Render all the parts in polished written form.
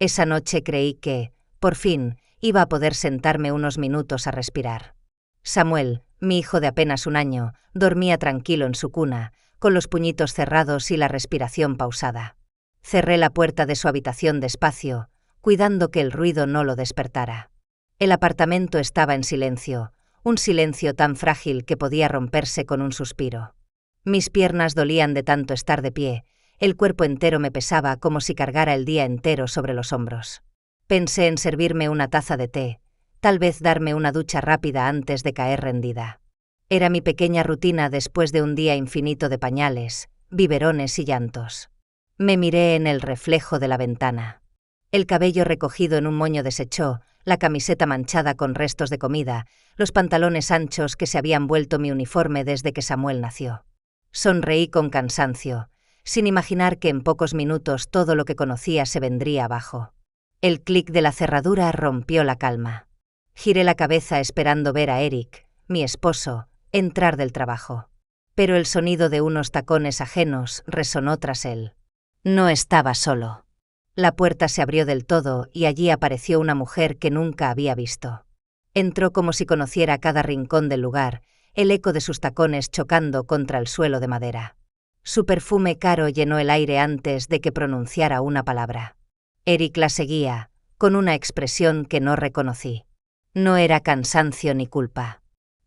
Esa noche creí que, por fin, iba a poder sentarme unos minutos a respirar. Samuel, mi hijo de apenas 1 año, dormía tranquilo en su cuna, con los puñitos cerrados y la respiración pausada. Cerré la puerta de su habitación despacio, cuidando que el ruido no lo despertara. El apartamento estaba en silencio, un silencio tan frágil que podía romperse con un suspiro. Mis piernas dolían de tanto estar de pie, el cuerpo entero me pesaba como si cargara el día entero sobre los hombros. Pensé en servirme una taza de té, tal vez darme una ducha rápida antes de caer rendida. Era mi pequeña rutina después de un día infinito de pañales, biberones y llantos. Me miré en el reflejo de la ventana. El cabello recogido en un moño deshecho, la camiseta manchada con restos de comida, los pantalones anchos que se habían vuelto mi uniforme desde que Samuel nació. Sonreí con cansancio, sin imaginar que en pocos minutos todo lo que conocía se vendría abajo. El clic de la cerradura rompió la calma. Giré la cabeza esperando ver a Eric, mi esposo, entrar del trabajo. Pero el sonido de unos tacones ajenos resonó tras él. No estaba solo. La puerta se abrió del todo y allí apareció una mujer que nunca había visto. Entró como si conociera cada rincón del lugar, el eco de sus tacones chocando contra el suelo de madera. Su perfume caro llenó el aire antes de que pronunciara una palabra. Eric la seguía, con una expresión que no reconocí. No era cansancio ni culpa.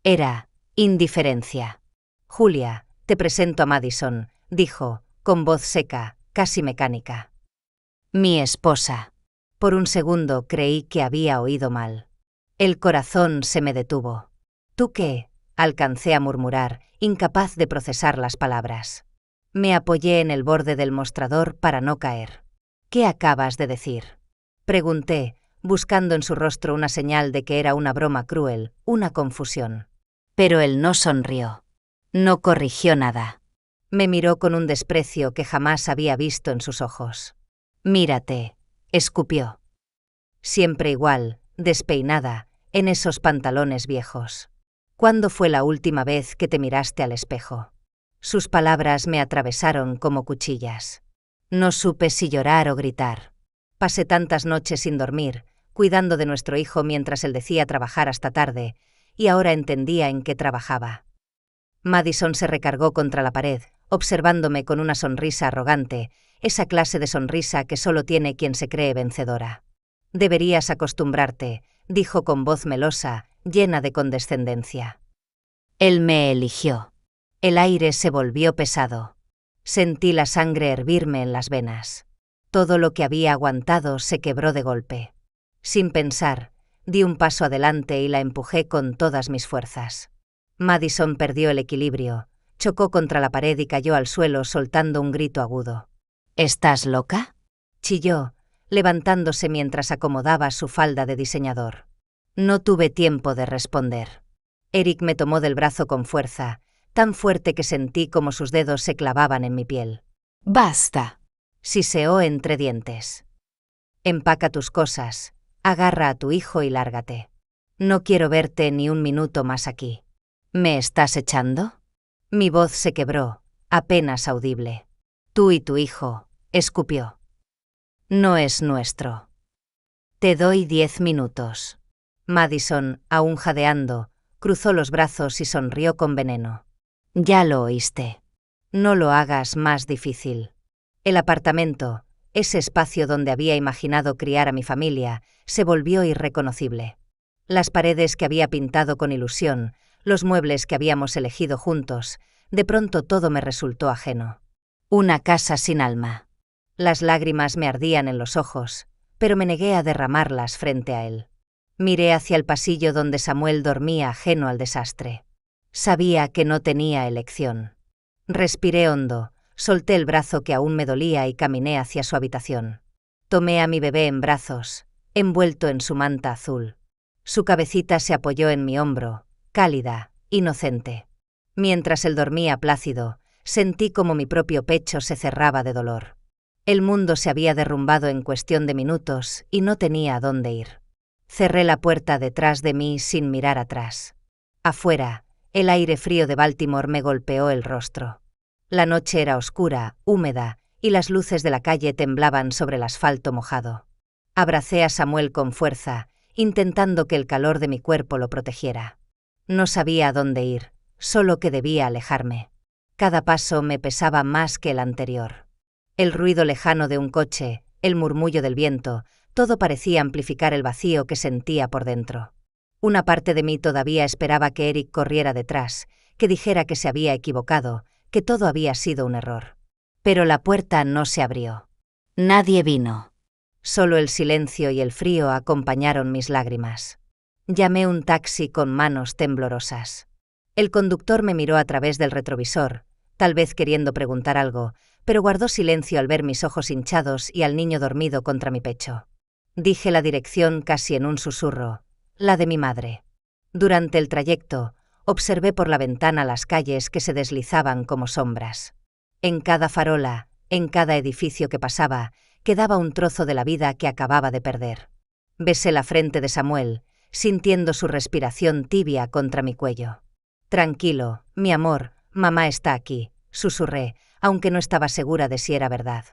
Era indiferencia. «Julia, te presento a Madison», dijo, con voz seca, casi mecánica. «Mi esposa». Por un segundo creí que había oído mal. El corazón se me detuvo. «¿Tú qué?», alcancé a murmurar, incapaz de procesar las palabras. Me apoyé en el borde del mostrador para no caer. «¿Qué acabas de decir?», pregunté, buscando en su rostro una señal de que era una broma cruel, una confusión. Pero él no sonrió. No corrigió nada. Me miró con un desprecio que jamás había visto en sus ojos. «Mírate», escupió. Siempre igual, despeinada, en esos pantalones viejos. «¿Cuándo fue la última vez que te miraste al espejo?». Sus palabras me atravesaron como cuchillas. No supe si llorar o gritar. Pasé tantas noches sin dormir, cuidando de nuestro hijo mientras él decía trabajar hasta tarde, y ahora entendía en qué trabajaba. Madison se recargó contra la pared, observándome con una sonrisa arrogante, esa clase de sonrisa que solo tiene quien se cree vencedora. «Deberías acostumbrarte», dijo con voz melosa, llena de condescendencia. Él me eligió. El aire se volvió pesado. Sentí la sangre hervirme en las venas. Todo lo que había aguantado se quebró de golpe. Sin pensar, di un paso adelante y la empujé con todas mis fuerzas. Madison perdió el equilibrio, chocó contra la pared y cayó al suelo soltando un grito agudo. «¿Estás loca?», chilló, levantándose mientras acomodaba su falda de diseñador. No tuve tiempo de responder. Eric me tomó del brazo con fuerza, tan fuerte que sentí como sus dedos se clavaban en mi piel. «Basta», siseó entre dientes. «Empaca tus cosas, agarra a tu hijo y lárgate. No quiero verte ni un minuto más aquí». «¿Me estás echando?». Mi voz se quebró, apenas audible. «Tú y tu hijo», escupió. «No es nuestro». «Te doy 10 minutos». Madison, aún jadeando, cruzó los brazos y sonrió con veneno. «Ya lo oíste. No lo hagas más difícil». El apartamento, ese espacio donde había imaginado criar a mi familia, se volvió irreconocible. Las paredes que había pintado con ilusión, los muebles que habíamos elegido juntos, de pronto todo me resultó ajeno. Una casa sin alma. Las lágrimas me ardían en los ojos, pero me negué a derramarlas frente a él. Miré hacia el pasillo donde Samuel dormía ajeno al desastre. Sabía que no tenía elección. Respiré hondo, solté el brazo que aún me dolía y caminé hacia su habitación. Tomé a mi bebé en brazos, envuelto en su manta azul. Su cabecita se apoyó en mi hombro, cálida, inocente. Mientras él dormía plácido, sentí como mi propio pecho se cerraba de dolor. El mundo se había derrumbado en cuestión de minutos y no tenía a dónde ir. Cerré la puerta detrás de mí sin mirar atrás. Afuera, el aire frío de Baltimore me golpeó el rostro. La noche era oscura, húmeda, y las luces de la calle temblaban sobre el asfalto mojado. Abracé a Samuel con fuerza, intentando que el calor de mi cuerpo lo protegiera. No sabía a dónde ir, solo que debía alejarme. Cada paso me pesaba más que el anterior. El ruido lejano de un coche, el murmullo del viento, todo parecía amplificar el vacío que sentía por dentro. Una parte de mí todavía esperaba que Eric corriera detrás, que dijera que se había equivocado, que todo había sido un error. Pero la puerta no se abrió. Nadie vino. Solo el silencio y el frío acompañaron mis lágrimas. Llamé un taxi con manos temblorosas. El conductor me miró a través del retrovisor, tal vez queriendo preguntar algo, pero guardó silencio al ver mis ojos hinchados y al niño dormido contra mi pecho. Dije la dirección casi en un susurro, la de mi madre. Durante el trayecto, observé por la ventana las calles que se deslizaban como sombras. En cada farola, en cada edificio que pasaba, quedaba un trozo de la vida que acababa de perder. Besé la frente de Samuel, sintiendo su respiración tibia contra mi cuello. Tranquilo, mi amor, mamá está aquí, susurré, aunque no estaba segura de si era verdad.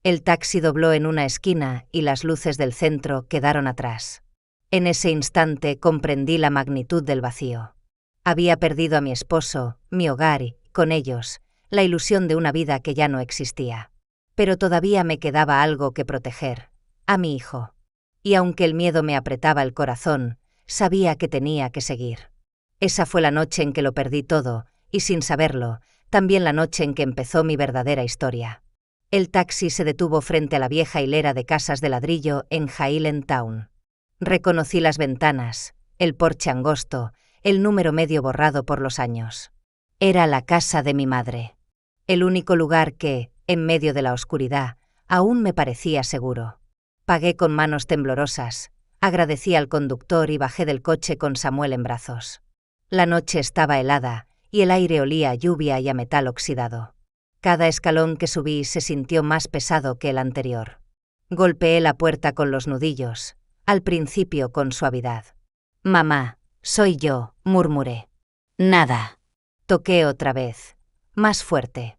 El taxi dobló en una esquina y las luces del centro quedaron atrás. En ese instante comprendí la magnitud del vacío. Había perdido a mi esposo, mi hogar y, con ellos, la ilusión de una vida que ya no existía. Pero todavía me quedaba algo que proteger, a mi hijo. Y aunque el miedo me apretaba el corazón, sabía que tenía que seguir. Esa fue la noche en que lo perdí todo, y sin saberlo, también la noche en que empezó mi verdadera historia. El taxi se detuvo frente a la vieja hilera de casas de ladrillo en Highland Town. Reconocí las ventanas, el porche angosto, el número medio borrado por los años. Era la casa de mi madre. El único lugar que, en medio de la oscuridad, aún me parecía seguro. Pagué con manos temblorosas, agradecí al conductor y bajé del coche con Samuel en brazos. La noche estaba helada, y el aire olía a lluvia y a metal oxidado. Cada escalón que subí se sintió más pesado que el anterior. Golpeé la puerta con los nudillos, al principio con suavidad. «Mamá, soy yo», murmuré. «Nada». Toqué otra vez, más fuerte.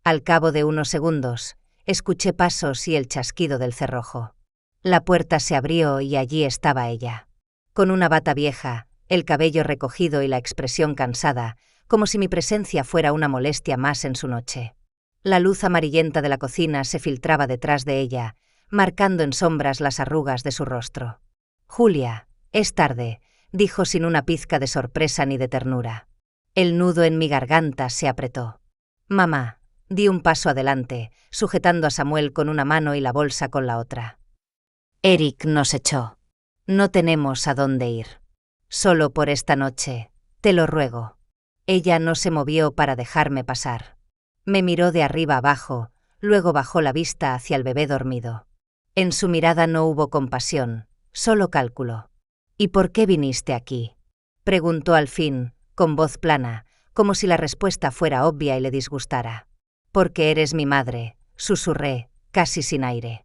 Al cabo de unos segundos, escuché pasos y el chasquido del cerrojo. La puerta se abrió y allí estaba ella. Con una bata vieja, el cabello recogido y la expresión cansada, como si mi presencia fuera una molestia más en su noche. La luz amarillenta de la cocina se filtraba detrás de ella, marcando en sombras las arrugas de su rostro. «Julia, es tarde», dijo sin una pizca de sorpresa ni de ternura. El nudo en mi garganta se apretó. «Mamá», di un paso adelante, sujetando a Samuel con una mano y la bolsa con la otra. «Eric nos echó. No tenemos a dónde ir. Solo por esta noche, te lo ruego». Ella no se movió para dejarme pasar. Me miró de arriba abajo, luego bajó la vista hacia el bebé dormido. En su mirada no hubo compasión, solo cálculo. «¿Y por qué viniste aquí?», preguntó al fin, con voz plana, como si la respuesta fuera obvia y le disgustara. «Porque eres mi madre», susurré, casi sin aire.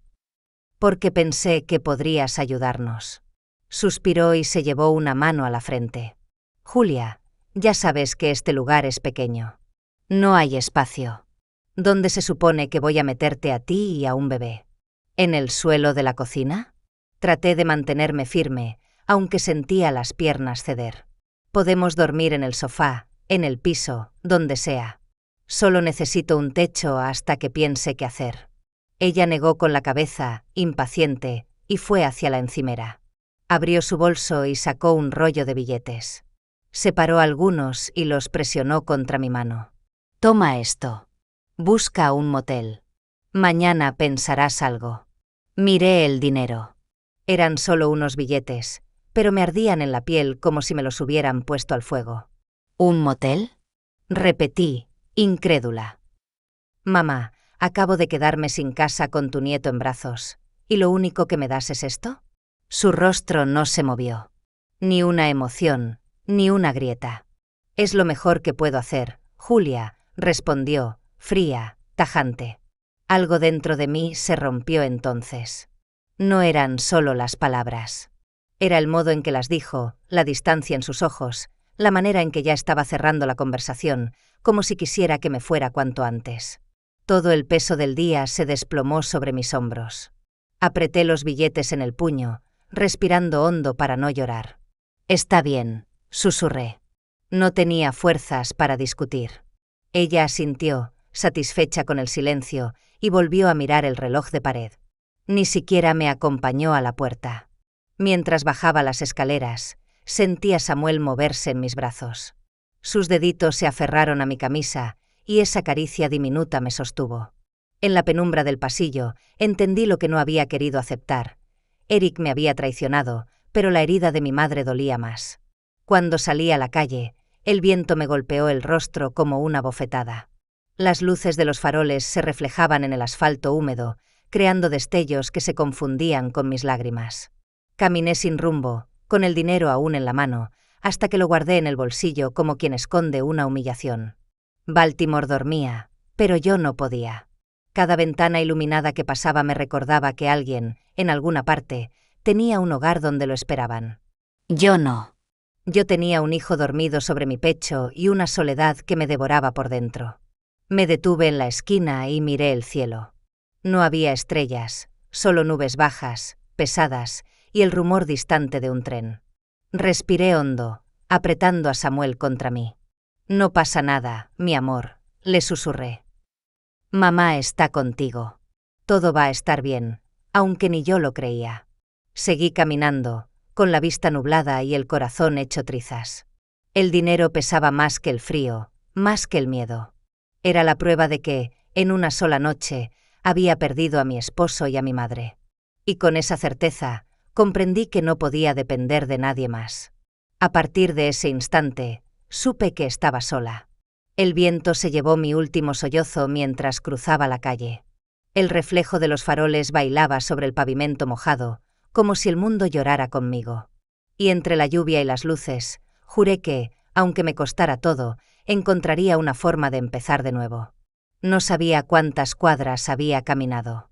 «Porque pensé que podrías ayudarnos». Suspiró y se llevó una mano a la frente. «Julia, ya sabes que este lugar es pequeño. No hay espacio. ¿Dónde se supone que voy a meterte a ti y a un bebé? ¿En el suelo de la cocina?». Traté de mantenerme firme, aunque sentía las piernas ceder. «Podemos dormir en el sofá, en el piso, donde sea. Solo necesito un techo hasta que piense qué hacer». Ella negó con la cabeza, impaciente, y fue hacia la encimera. Abrió su bolso y sacó un rollo de billetes. Separó algunos y los presionó contra mi mano. «Toma esto. Busca un motel. Mañana pensarás algo». Miré el dinero. Eran solo unos billetes, pero me ardían en la piel como si me los hubieran puesto al fuego. «¿Un motel?», repetí, incrédula. «Mamá, acabo de quedarme sin casa con tu nieto en brazos, ¿y lo único que me das es esto?». Su rostro no se movió. Ni una emoción, ni una grieta. «Es lo mejor que puedo hacer, Julia», respondió, fría, tajante. Algo dentro de mí se rompió entonces. No eran solo las palabras. Era el modo en que las dijo, la distancia en sus ojos, la manera en que ya estaba cerrando la conversación, como si quisiera que me fuera cuanto antes. Todo el peso del día se desplomó sobre mis hombros. Apreté los billetes en el puño, respirando hondo para no llorar. «Está bien», susurré. No tenía fuerzas para discutir. Ella asintió, satisfecha con el silencio, y volvió a mirar el reloj de pared. Ni siquiera me acompañó a la puerta. Mientras bajaba las escaleras, sentí a Samuel moverse en mis brazos. Sus deditos se aferraron a mi camisa, y esa caricia diminuta me sostuvo. En la penumbra del pasillo, entendí lo que no había querido aceptar. Eric me había traicionado, pero la herida de mi madre dolía más. Cuando salí a la calle, el viento me golpeó el rostro como una bofetada. Las luces de los faroles se reflejaban en el asfalto húmedo, creando destellos que se confundían con mis lágrimas. Caminé sin rumbo, con el dinero aún en la mano, hasta que lo guardé en el bolsillo como quien esconde una humillación. Baltimore dormía, pero yo no podía. Cada ventana iluminada que pasaba me recordaba que alguien, en alguna parte, tenía un hogar donde lo esperaban. Yo no. Yo tenía un hijo dormido sobre mi pecho y una soledad que me devoraba por dentro. Me detuve en la esquina y miré el cielo. No había estrellas, solo nubes bajas, pesadas, y el rumor distante de un tren. Respiré hondo, apretando a Samuel contra mí. «No pasa nada, mi amor», le susurré. «Mamá está contigo. Todo va a estar bien», aunque ni yo lo creía. Seguí caminando, con la vista nublada y el corazón hecho trizas. El dinero pesaba más que el frío, más que el miedo. Era la prueba de que, en una sola noche, había perdido a mi esposo y a mi madre. Y con esa certeza, comprendí que no podía depender de nadie más. A partir de ese instante, supe que estaba sola. El viento se llevó mi último sollozo mientras cruzaba la calle. El reflejo de los faroles bailaba sobre el pavimento mojado, como si el mundo llorara conmigo. Y entre la lluvia y las luces, juré que, aunque me costara todo, encontraría una forma de empezar de nuevo. No sabía cuántas cuadras había caminado.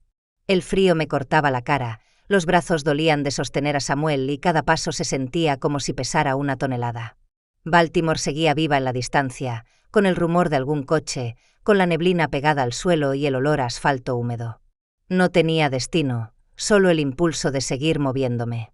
El frío me cortaba la cara, los brazos dolían de sostener a Samuel y cada paso se sentía como si pesara una tonelada. Baltimore seguía viva en la distancia, con el rumor de algún coche, con la neblina pegada al suelo y el olor a asfalto húmedo. No tenía destino, solo el impulso de seguir moviéndome.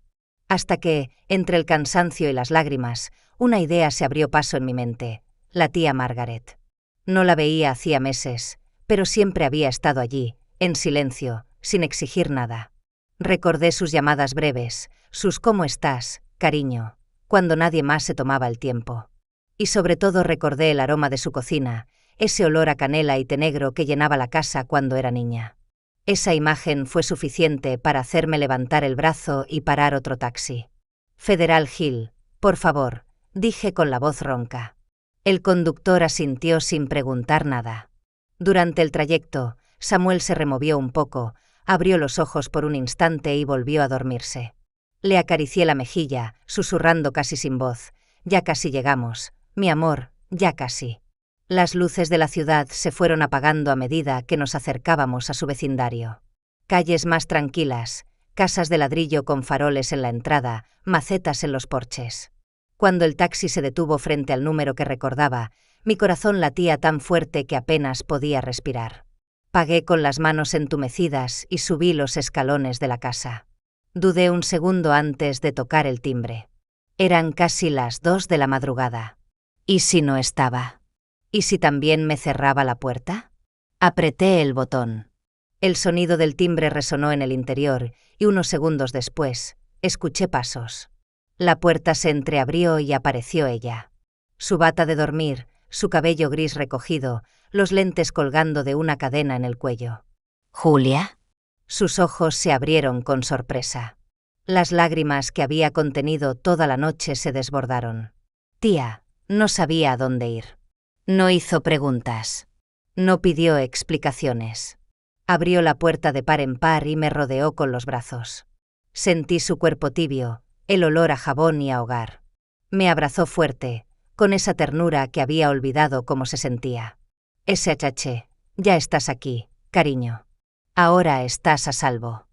Hasta que, entre el cansancio y las lágrimas, una idea se abrió paso en mi mente: la tía Margaret. No la veía hacía meses, pero siempre había estado allí, en silencio, sin exigir nada. Recordé sus llamadas breves, sus «¿Cómo estás, cariño?», cuando nadie más se tomaba el tiempo. Y sobre todo recordé el aroma de su cocina, ese olor a canela y té negro que llenaba la casa cuando era niña. Esa imagen fue suficiente para hacerme levantar el brazo y parar otro taxi. «Federal Hill, por favor», dije con la voz ronca. El conductor asintió sin preguntar nada. Durante el trayecto, Samuel se removió un poco, abrió los ojos por un instante y volvió a dormirse. Le acaricié la mejilla, susurrando casi sin voz: «Ya casi llegamos, mi amor, ya casi». Las luces de la ciudad se fueron apagando a medida que nos acercábamos a su vecindario. Calles más tranquilas, casas de ladrillo con faroles en la entrada, macetas en los porches. Cuando el taxi se detuvo frente al número que recordaba, mi corazón latía tan fuerte que apenas podía respirar. Pagué con las manos entumecidas y subí los escalones de la casa. Dudé un segundo antes de tocar el timbre. Eran casi las 2 de la madrugada. ¿Y si no estaba? ¿Y si también me cerraba la puerta? Apreté el botón. El sonido del timbre resonó en el interior y unos segundos después, escuché pasos. La puerta se entreabrió y apareció ella. Su bata de dormir, su cabello gris recogido, los lentes colgando de una cadena en el cuello. «¿Julia?» Sus ojos se abrieron con sorpresa. Las lágrimas que había contenido toda la noche se desbordaron. «Tía», no sabía a dónde ir. No hizo preguntas. No pidió explicaciones. Abrió la puerta de par en par y me rodeó con los brazos. Sentí su cuerpo tibio, el olor a jabón y a hogar. Me abrazó fuerte, con esa ternura que había olvidado cómo se sentía. «SHH, ya estás aquí, cariño. Ahora estás a salvo».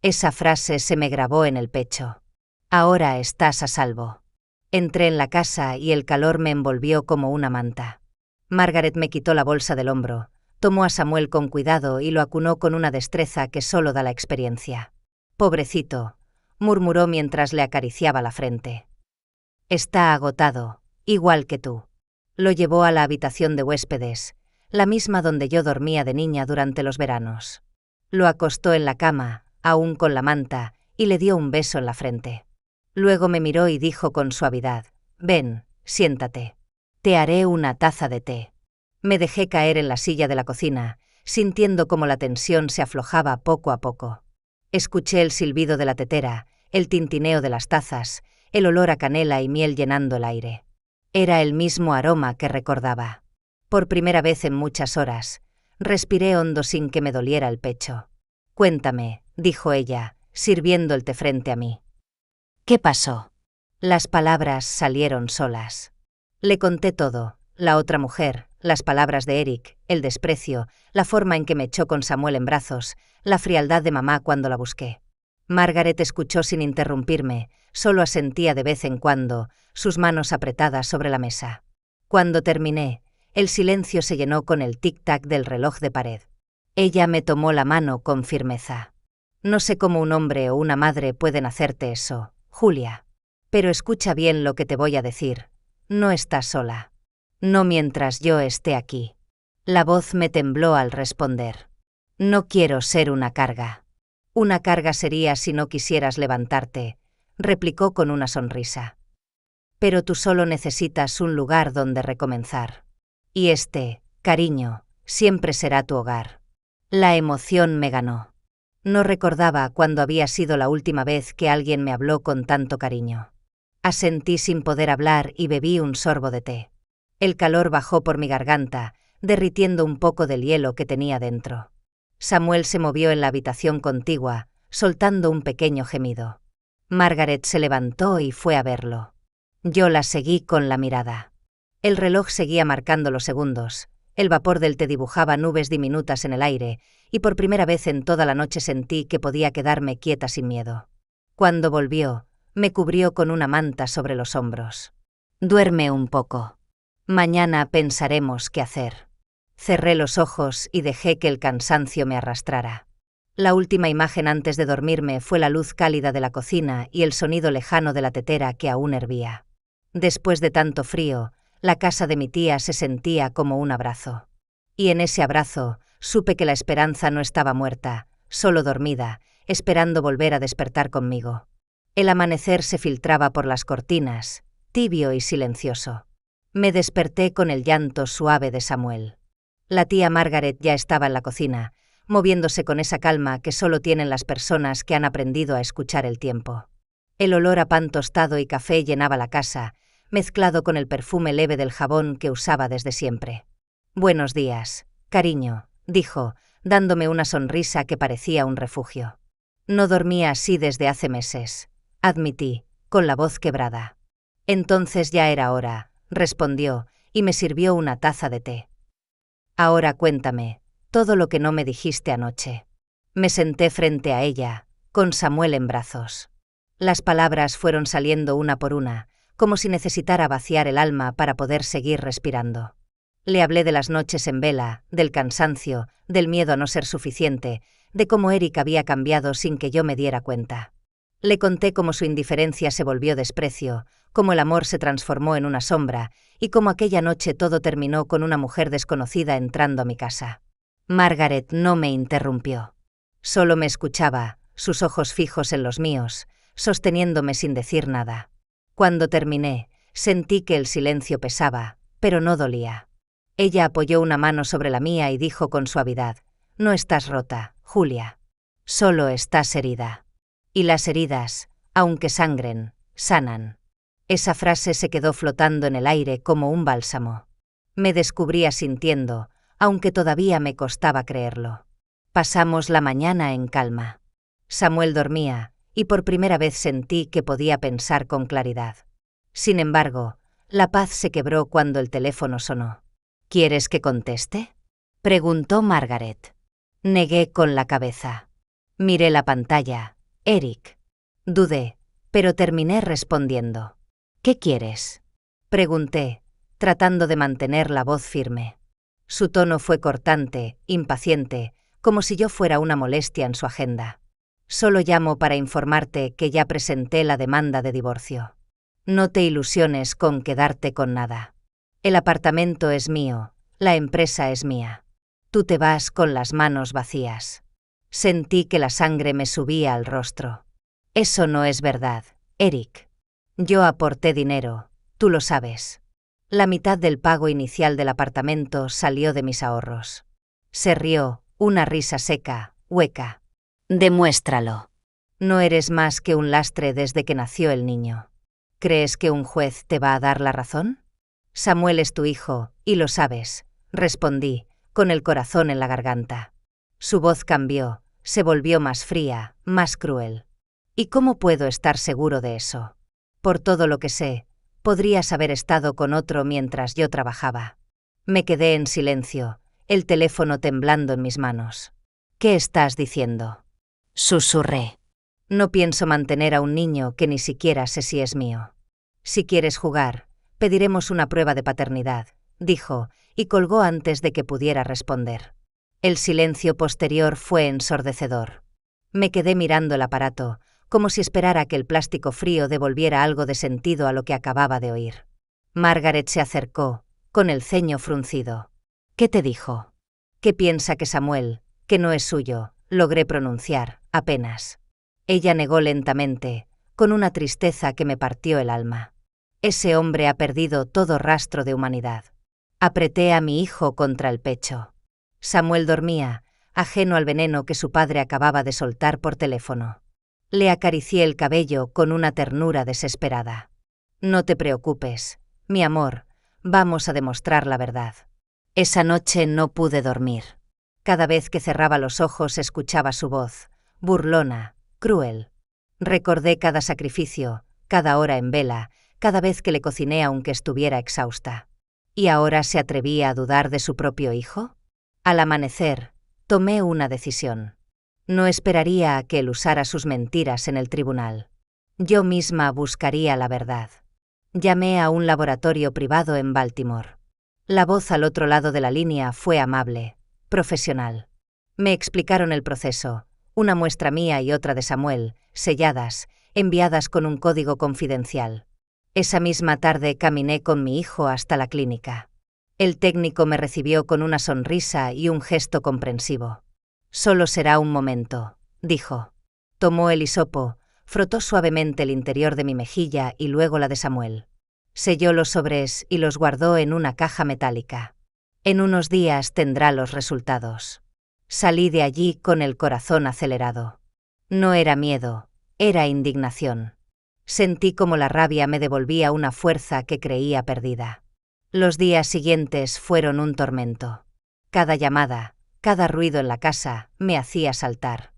Esa frase se me grabó en el pecho. Ahora estás a salvo. Entré en la casa y el calor me envolvió como una manta. Margaret me quitó la bolsa del hombro, tomó a Samuel con cuidado y lo acunó con una destreza que solo da la experiencia. Pobrecito, murmuró mientras le acariciaba la frente. Está agotado, igual que tú. Lo llevó a la habitación de huéspedes, la misma donde yo dormía de niña durante los veranos. Lo acostó en la cama, aún con la manta, y le dio un beso en la frente. Luego me miró y dijo con suavidad: «Ven, siéntate. Te haré una taza de té». Me dejé caer en la silla de la cocina, sintiendo cómo la tensión se aflojaba poco a poco. Escuché el silbido de la tetera, el tintineo de las tazas, el olor a canela y miel llenando el aire. Era el mismo aroma que recordaba. Por primera vez en muchas horas, respiré hondo sin que me doliera el pecho. «Cuéntame», dijo ella, sirviendo el té frente a mí. «¿Qué pasó?». Las palabras salieron solas. Le conté todo: la otra mujer, las palabras de Eric, el desprecio, la forma en que me echó con Samuel en brazos, la frialdad de mamá cuando la busqué. Margaret escuchó sin interrumpirme, solo asentía de vez en cuando, sus manos apretadas sobre la mesa. Cuando terminé, el silencio se llenó con el tic-tac del reloj de pared. Ella me tomó la mano con firmeza. «No sé cómo un hombre o una madre pueden hacerte eso, Julia. Pero escucha bien lo que te voy a decir. No estás sola. No mientras yo esté aquí». La voz me tembló al responder. «No quiero ser una carga». «Una carga sería si no quisieras levantarte», replicó con una sonrisa. «Pero tú solo necesitas un lugar donde recomenzar. Y este, cariño, siempre será tu hogar». La emoción me ganó. No recordaba cuándo había sido la última vez que alguien me habló con tanto cariño. Asentí sin poder hablar y bebí un sorbo de té. El calor bajó por mi garganta, derritiendo un poco del hielo que tenía dentro. Samuel se movió en la habitación contigua, soltando un pequeño gemido. Margaret se levantó y fue a verlo. Yo la seguí con la mirada. El reloj seguía marcando los segundos, el vapor del té dibujaba nubes diminutas en el aire, y por primera vez en toda la noche sentí que podía quedarme quieta sin miedo. Cuando volvió, me cubrió con una manta sobre los hombros. «Duerme un poco. Mañana pensaremos qué hacer». Cerré los ojos y dejé que el cansancio me arrastrara. La última imagen antes de dormirme fue la luz cálida de la cocina y el sonido lejano de la tetera que aún hervía. Después de tanto frío, la casa de mi tía se sentía como un abrazo. Y en ese abrazo, supe que la esperanza no estaba muerta, solo dormida, esperando volver a despertar conmigo. El amanecer se filtraba por las cortinas, tibio y silencioso. Me desperté con el llanto suave de Samuel. La tía Margaret ya estaba en la cocina, moviéndose con esa calma que solo tienen las personas que han aprendido a escuchar el tiempo. El olor a pan tostado y café llenaba la casa, mezclado con el perfume leve del jabón que usaba desde siempre. «Buenos días, cariño», dijo, dándome una sonrisa que parecía un refugio. «No dormía así desde hace meses», admití, con la voz quebrada. «Entonces ya era hora», respondió, y me sirvió una taza de té. «Ahora cuéntame, todo lo que no me dijiste anoche». Me senté frente a ella, con Samuel en brazos. Las palabras fueron saliendo una por una, como si necesitara vaciar el alma para poder seguir respirando. Le hablé de las noches en vela, del cansancio, del miedo a no ser suficiente, de cómo Eric había cambiado sin que yo me diera cuenta. Le conté cómo su indiferencia se volvió desprecio, cómo el amor se transformó en una sombra, y cómo aquella noche todo terminó con una mujer desconocida entrando a mi casa. Margaret no me interrumpió. Solo me escuchaba, sus ojos fijos en los míos, sosteniéndome sin decir nada. Cuando terminé, sentí que el silencio pesaba, pero no dolía. Ella apoyó una mano sobre la mía y dijo con suavidad: «No estás rota, Julia. Solo estás herida. Y las heridas, aunque sangren, sanan». Esa frase se quedó flotando en el aire como un bálsamo. Me descubría sintiendo, aunque todavía me costaba creerlo. Pasamos la mañana en calma. Samuel dormía, y por primera vez sentí que podía pensar con claridad. Sin embargo, la paz se quebró cuando el teléfono sonó. «¿Quieres que conteste?», preguntó Margaret. Negué con la cabeza. Miré la pantalla. «Eric». Dudé, pero terminé respondiendo. «¿Qué quieres?», pregunté, tratando de mantener la voz firme. Su tono fue cortante, impaciente, como si yo fuera una molestia en su agenda. Solo llamo para informarte que ya presenté la demanda de divorcio. No te ilusiones con quedarte con nada. El apartamento es mío, la empresa es mía. Tú te vas con las manos vacías. Sentí que la sangre me subía al rostro. Eso no es verdad, Eric. Yo aporté dinero, tú lo sabes. La mitad del pago inicial del apartamento salió de mis ahorros. Se rió, una risa seca, hueca. Demuéstralo. No eres más que un lastre desde que nació el niño. ¿Crees que un juez te va a dar la razón? Samuel es tu hijo, y lo sabes, respondí, con el corazón en la garganta. Su voz cambió, se volvió más fría, más cruel. ¿Y cómo puedo estar seguro de eso? Por todo lo que sé, podrías haber estado con otro mientras yo trabajaba. Me quedé en silencio, el teléfono temblando en mis manos. ¿Qué estás diciendo? Susurré. No pienso mantener a un niño que ni siquiera sé si es mío. Si quieres jugar, pediremos una prueba de paternidad, dijo, y colgó antes de que pudiera responder. El silencio posterior fue ensordecedor. Me quedé mirando el aparato, como si esperara que el plástico frío devolviera algo de sentido a lo que acababa de oír. Margaret se acercó, con el ceño fruncido. ¿Qué te dijo? ¿Qué piensa que Samuel, que no es suyo? Logré pronunciar, apenas. Ella negó lentamente, con una tristeza que me partió el alma. Ese hombre ha perdido todo rastro de humanidad. Apreté a mi hijo contra el pecho. Samuel dormía, ajeno al veneno que su padre acababa de soltar por teléfono. Le acaricié el cabello con una ternura desesperada. No te preocupes, mi amor, vamos a demostrar la verdad. Esa noche no pude dormir. Cada vez que cerraba los ojos escuchaba su voz, burlona, cruel. Recordé cada sacrificio, cada hora en vela, cada vez que le cociné aunque estuviera exhausta. ¿Y ahora se atrevía a dudar de su propio hijo? Al amanecer, tomé una decisión. No esperaría a que él usara sus mentiras en el tribunal. Yo misma buscaría la verdad. Llamé a un laboratorio privado en Baltimore. La voz al otro lado de la línea fue amable, profesional. Me explicaron el proceso, una muestra mía y otra de Samuel, selladas, enviadas con un código confidencial. Esa misma tarde caminé con mi hijo hasta la clínica. El técnico me recibió con una sonrisa y un gesto comprensivo. Solo será un momento, dijo. Tomó el hisopo, frotó suavemente el interior de mi mejilla y luego la de Samuel. Selló los sobres y los guardó en una caja metálica. En unos días tendrá los resultados. Salí de allí con el corazón acelerado. No era miedo, era indignación. Sentí como la rabia me devolvía una fuerza que creía perdida. Los días siguientes fueron un tormento. Cada llamada, cada ruido en la casa, me hacía saltar.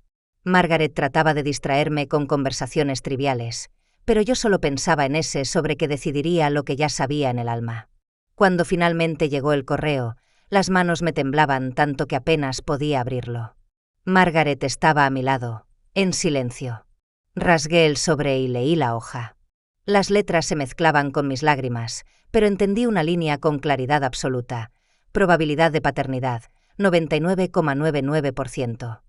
Margaret trataba de distraerme con conversaciones triviales, pero yo solo pensaba en ese sobre que decidiría lo que ya sabía en el alma. Cuando finalmente llegó el correo, las manos me temblaban tanto que apenas podía abrirlo. Margaret estaba a mi lado, en silencio. Rasgué el sobre y leí la hoja. Las letras se mezclaban con mis lágrimas, pero entendí una línea con claridad absoluta. Probabilidad de paternidad, 99,99%.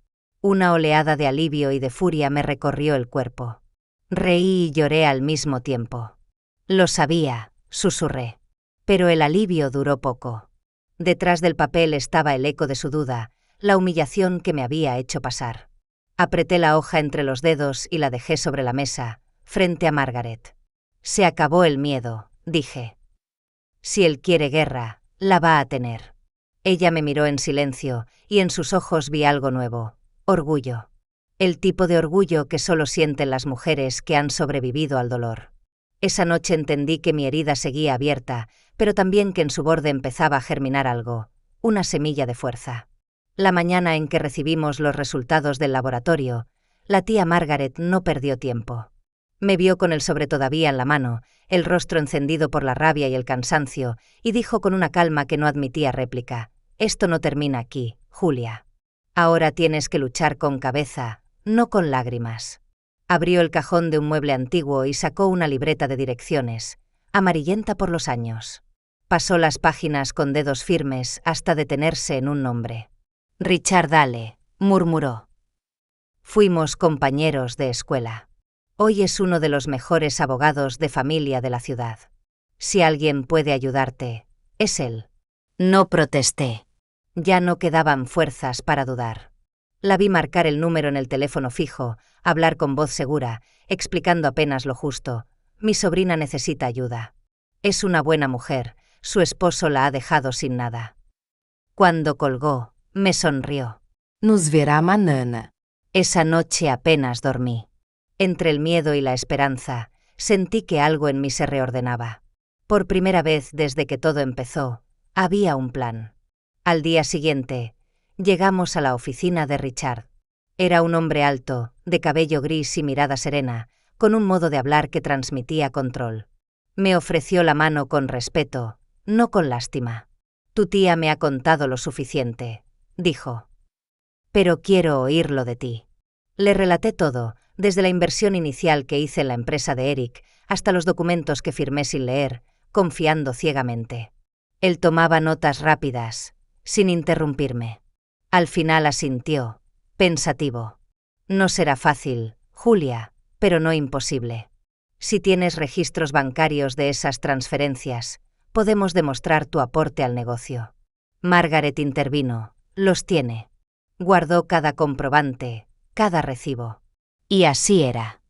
Una oleada de alivio y de furia me recorrió el cuerpo. Reí y lloré al mismo tiempo. Lo sabía, susurré. Pero el alivio duró poco. Detrás del papel estaba el eco de su duda, la humillación que me había hecho pasar. Apreté la hoja entre los dedos y la dejé sobre la mesa, frente a Margaret. Se acabó el miedo, dije. Si él quiere guerra, la va a tener. Ella me miró en silencio, y en sus ojos vi algo nuevo, orgullo. El tipo de orgullo que solo sienten las mujeres que han sobrevivido al dolor. Esa noche entendí que mi herida seguía abierta, pero también que en su borde empezaba a germinar algo, una semilla de fuerza. La mañana en que recibimos los resultados del laboratorio, la tía Margaret no perdió tiempo. Me vio con el sobre todavía en la mano, el rostro encendido por la rabia y el cansancio, y dijo con una calma que no admitía réplica: «Esto no termina aquí, Julia. Ahora tienes que luchar con cabeza, no con lágrimas». Abrió el cajón de un mueble antiguo y sacó una libreta de direcciones, amarillenta por los años. Pasó las páginas con dedos firmes hasta detenerse en un nombre. «Richard Dale», murmuró. Fuimos compañeros de escuela. Hoy es uno de los mejores abogados de familia de la ciudad. Si alguien puede ayudarte, es él. No protesté. Ya no quedaban fuerzas para dudar. La vi marcar el número en el teléfono fijo, hablar con voz segura, explicando apenas lo justo. Mi sobrina necesita ayuda. Es una buena mujer, su esposo la ha dejado sin nada. Cuando colgó, me sonrió. Nos verá amanhã. Esa noche apenas dormí. Entre el miedo y la esperanza, sentí que algo en mí se reordenaba. Por primera vez desde que todo empezó, había un plan. Al día siguiente, llegamos a la oficina de Richard. Era un hombre alto, de cabello gris y mirada serena, con un modo de hablar que transmitía control. Me ofreció la mano con respeto, no con lástima. Tu tía me ha contado lo suficiente, dijo. Pero quiero oírlo de ti. Le relaté todo, desde la inversión inicial que hice en la empresa de Eric, hasta los documentos que firmé sin leer, confiando ciegamente. Él tomaba notas rápidas, sin interrumpirme. Al final asintió, pensativo. No será fácil, Julia, pero no imposible. Si tienes registros bancarios de esas transferencias, podemos demostrar tu aporte al negocio. Margaret intervino, los tiene. Guardó cada comprobante, cada recibo. Y así era.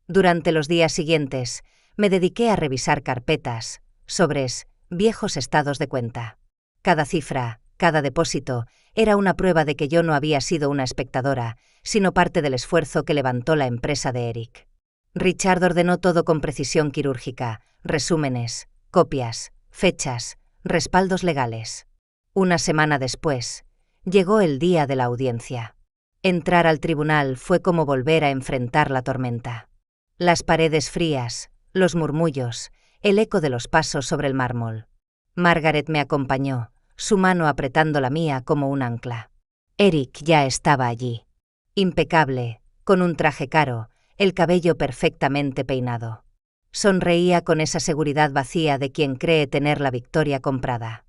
Durante los días siguientes, me dediqué a revisar carpetas, sobres, viejos estados de cuenta. Cada cifra, cada depósito, era una prueba de que yo no había sido una espectadora, sino parte del esfuerzo que levantó la empresa de Eric. Richard ordenó todo con precisión quirúrgica, resúmenes, copias, fechas, respaldos legales. Una semana después, llegó el día de la audiencia. Entrar al tribunal fue como volver a enfrentar la tormenta. Las paredes frías, los murmullos, el eco de los pasos sobre el mármol. Margaret me acompañó, su mano apretando la mía como un ancla. Eric ya estaba allí. Impecable, con un traje caro, el cabello perfectamente peinado. Sonreía con esa seguridad vacía de quien cree tener la victoria comprada.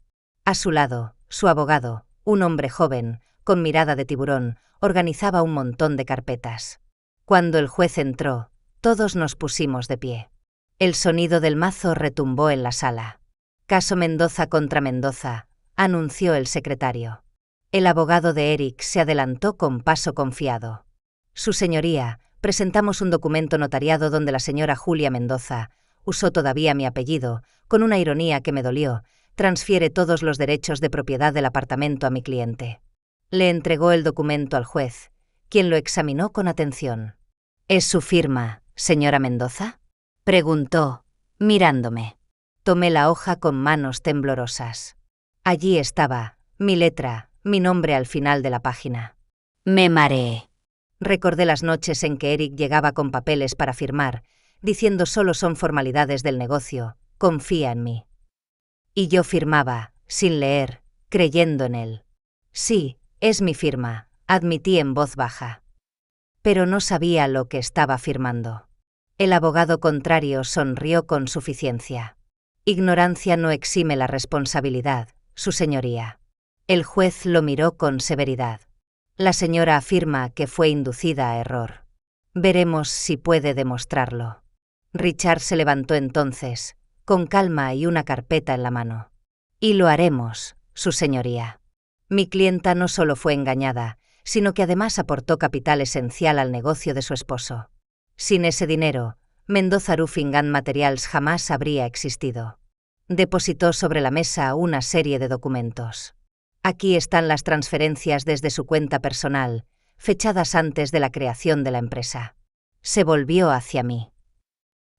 A su lado, su abogado, un hombre joven, con mirada de tiburón, organizaba un montón de carpetas. Cuando el juez entró, todos nos pusimos de pie. El sonido del mazo retumbó en la sala. Caso Mendoza contra Mendoza, anunció el secretario. El abogado de Eric se adelantó con paso confiado. Su señoría, presentamos un documento notariado donde la señora Julia Mendoza, usó todavía mi apellido, con una ironía que me dolió, transfiere todos los derechos de propiedad del apartamento a mi cliente. Le entregó el documento al juez, quien lo examinó con atención. ¿Es su firma, señora Mendoza?, preguntó, mirándome. Tomé la hoja con manos temblorosas. Allí estaba, mi letra, mi nombre al final de la página. Me mareé. Recordé las noches en que Eric llegaba con papeles para firmar, diciendo solo son formalidades del negocio, confía en mí. Y yo firmaba, sin leer, creyendo en él. Sí, es mi firma, admití en voz baja. Pero no sabía lo que estaba firmando. El abogado contrario sonrió con suficiencia. Ignorancia no exime la responsabilidad, su señoría. El juez lo miró con severidad. La señora afirma que fue inducida a error. Veremos si puede demostrarlo. Richard se levantó entonces, con calma y una carpeta en la mano. Y lo haremos, su señoría. Mi clienta no solo fue engañada, sino que además aportó capital esencial al negocio de su esposo. Sin ese dinero, Mendoza Roofing and Materials jamás habría existido. Depositó sobre la mesa una serie de documentos. Aquí están las transferencias desde su cuenta personal, fechadas antes de la creación de la empresa. Se volvió hacia mí.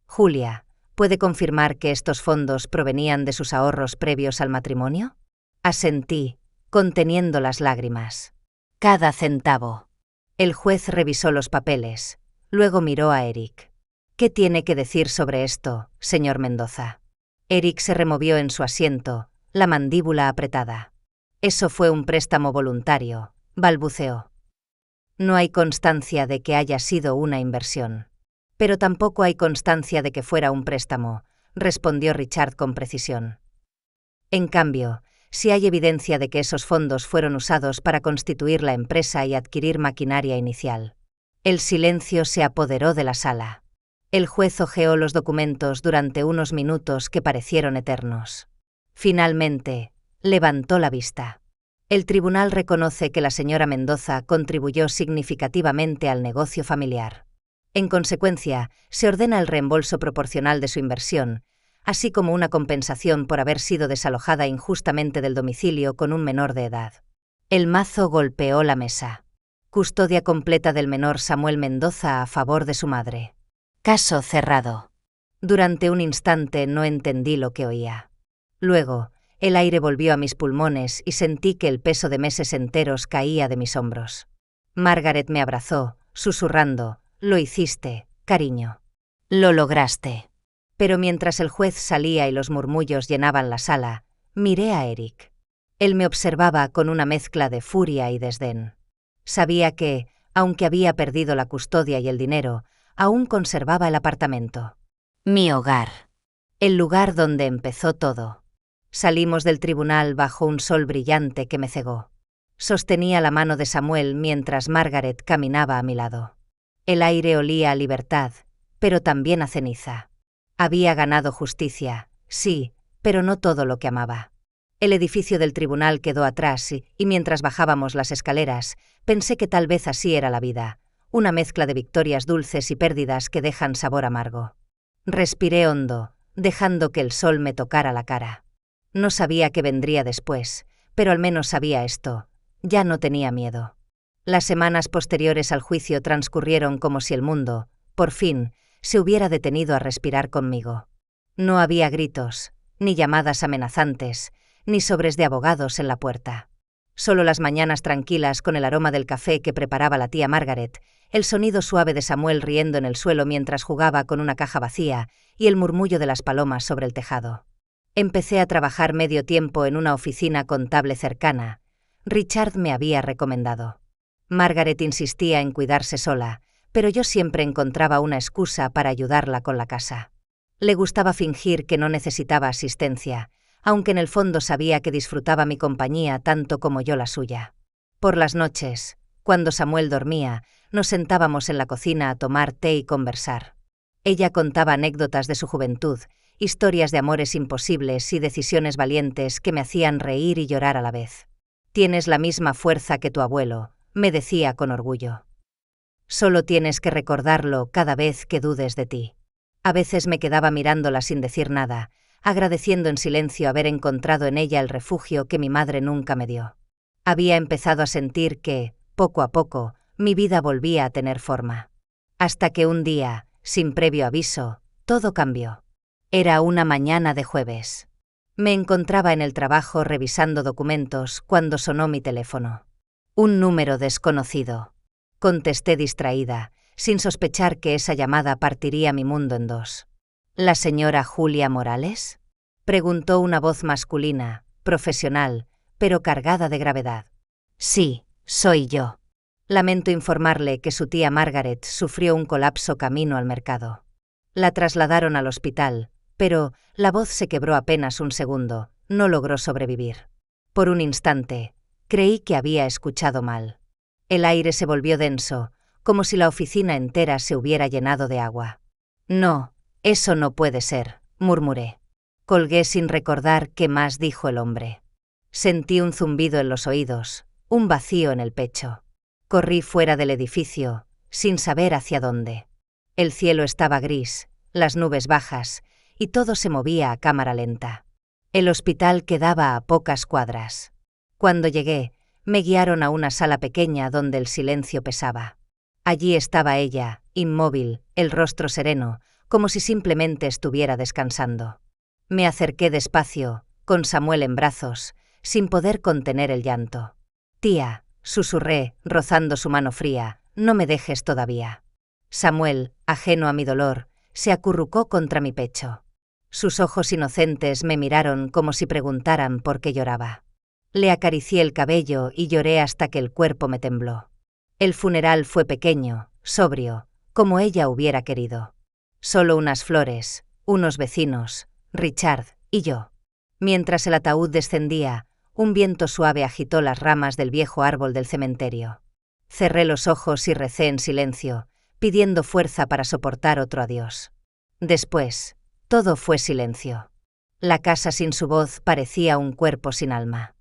Julia, ¿puede confirmar que estos fondos provenían de sus ahorros previos al matrimonio? Asentí, conteniendo las lágrimas. Cada centavo. El juez revisó los papeles, luego miró a Eric. ¿Qué tiene que decir sobre esto, señor Mendoza? Eric se removió en su asiento, la mandíbula apretada. Eso fue un préstamo voluntario, balbuceó. No hay constancia de que haya sido una inversión. Pero tampoco hay constancia de que fuera un préstamo, respondió Richard con precisión. En cambio, sí hay evidencia de que esos fondos fueron usados para constituir la empresa y adquirir maquinaria inicial. El silencio se apoderó de la sala. El juez hojeó los documentos durante unos minutos que parecieron eternos. Finalmente, levantó la vista. El tribunal reconoce que la señora Mendoza contribuyó significativamente al negocio familiar. En consecuencia, se ordena el reembolso proporcional de su inversión, así como una compensación por haber sido desalojada injustamente del domicilio con un menor de edad. El mazo golpeó la mesa. Custodia completa del menor Samuel Mendoza a favor de su madre. Caso cerrado. Durante un instante no entendí lo que oía. Luego, el aire volvió a mis pulmones y sentí que el peso de meses enteros caía de mis hombros. Margaret me abrazó, susurrando: «Lo hiciste, cariño. Lo lograste». Pero mientras el juez salía y los murmullos llenaban la sala, miré a Eric. Él me observaba con una mezcla de furia y desdén. Sabía que, aunque había perdido la custodia y el dinero, aún conservaba el apartamento. Mi hogar. El lugar donde empezó todo. Salimos del tribunal bajo un sol brillante que me cegó. Sostenía la mano de Samuel mientras Margaret caminaba a mi lado. El aire olía a libertad, pero también a ceniza. Había ganado justicia, sí, pero no todo lo que amaba. El edificio del tribunal quedó atrás y mientras bajábamos las escaleras, pensé que tal vez así era la vida, una mezcla de victorias dulces y pérdidas que dejan sabor amargo. Respiré hondo, dejando que el sol me tocara la cara. No sabía qué vendría después, pero al menos sabía esto: ya no tenía miedo. Las semanas posteriores al juicio transcurrieron como si el mundo, por fin, se hubiera detenido a respirar conmigo. No había gritos, ni llamadas amenazantes, ni sobres de abogados en la puerta. Solo las mañanas tranquilas con el aroma del café que preparaba la tía Margaret, el sonido suave de Samuel riendo en el suelo mientras jugaba con una caja vacía y el murmullo de las palomas sobre el tejado. Empecé a trabajar medio tiempo en una oficina contable cercana. Richard me había recomendado. Margaret insistía en cuidarse sola, pero yo siempre encontraba una excusa para ayudarla con la casa. Le gustaba fingir que no necesitaba asistencia, aunque en el fondo sabía que disfrutaba mi compañía tanto como yo la suya. Por las noches, cuando Samuel dormía, nos sentábamos en la cocina a tomar té y conversar. Ella contaba anécdotas de su juventud, historias de amores imposibles y decisiones valientes que me hacían reír y llorar a la vez. «Tienes la misma fuerza que tu abuelo», me decía con orgullo. «Solo tienes que recordarlo cada vez que dudes de ti». A veces me quedaba mirándola sin decir nada, agradeciendo en silencio haber encontrado en ella el refugio que mi madre nunca me dio. Había empezado a sentir que, poco a poco, mi vida volvía a tener forma. Hasta que un día, sin previo aviso, todo cambió. Era una mañana de jueves. Me encontraba en el trabajo revisando documentos cuando sonó mi teléfono. Un número desconocido. Contesté distraída, sin sospechar que esa llamada partiría mi mundo en dos. ¿La señora Julia Morales?, preguntó una voz masculina, profesional, pero cargada de gravedad. Sí, soy yo. Lamento informarle que su tía Margaret sufrió un colapso camino al mercado. La trasladaron al hospital, pero la voz se quebró apenas un segundo, no logró sobrevivir. Por un instante, creí que había escuchado mal. El aire se volvió denso, como si la oficina entera se hubiera llenado de agua. No, eso no puede ser, murmuré. Colgué sin recordar qué más dijo el hombre. Sentí un zumbido en los oídos, un vacío en el pecho. Corrí fuera del edificio, sin saber hacia dónde. El cielo estaba gris, las nubes bajas, y todo se movía a cámara lenta. El hospital quedaba a pocas cuadras. Cuando llegué, me guiaron a una sala pequeña donde el silencio pesaba. Allí estaba ella, inmóvil, el rostro sereno, como si simplemente estuviera descansando. Me acerqué despacio, con Samuel en brazos, sin poder contener el llanto. «Tía», susurré, rozando su mano fría, «no me dejes todavía». Samuel, ajeno a mi dolor, se acurrucó contra mi pecho. Sus ojos inocentes me miraron como si preguntaran por qué lloraba. Le acaricié el cabello y lloré hasta que el cuerpo me tembló. El funeral fue pequeño, sobrio, como ella hubiera querido. Solo unas flores, unos vecinos, Richard y yo. Mientras el ataúd descendía, un viento suave agitó las ramas del viejo árbol del cementerio. Cerré los ojos y recé en silencio, pidiendo fuerza para soportar otro adiós. Después, todo fue silencio. La casa sin su voz parecía un cuerpo sin alma.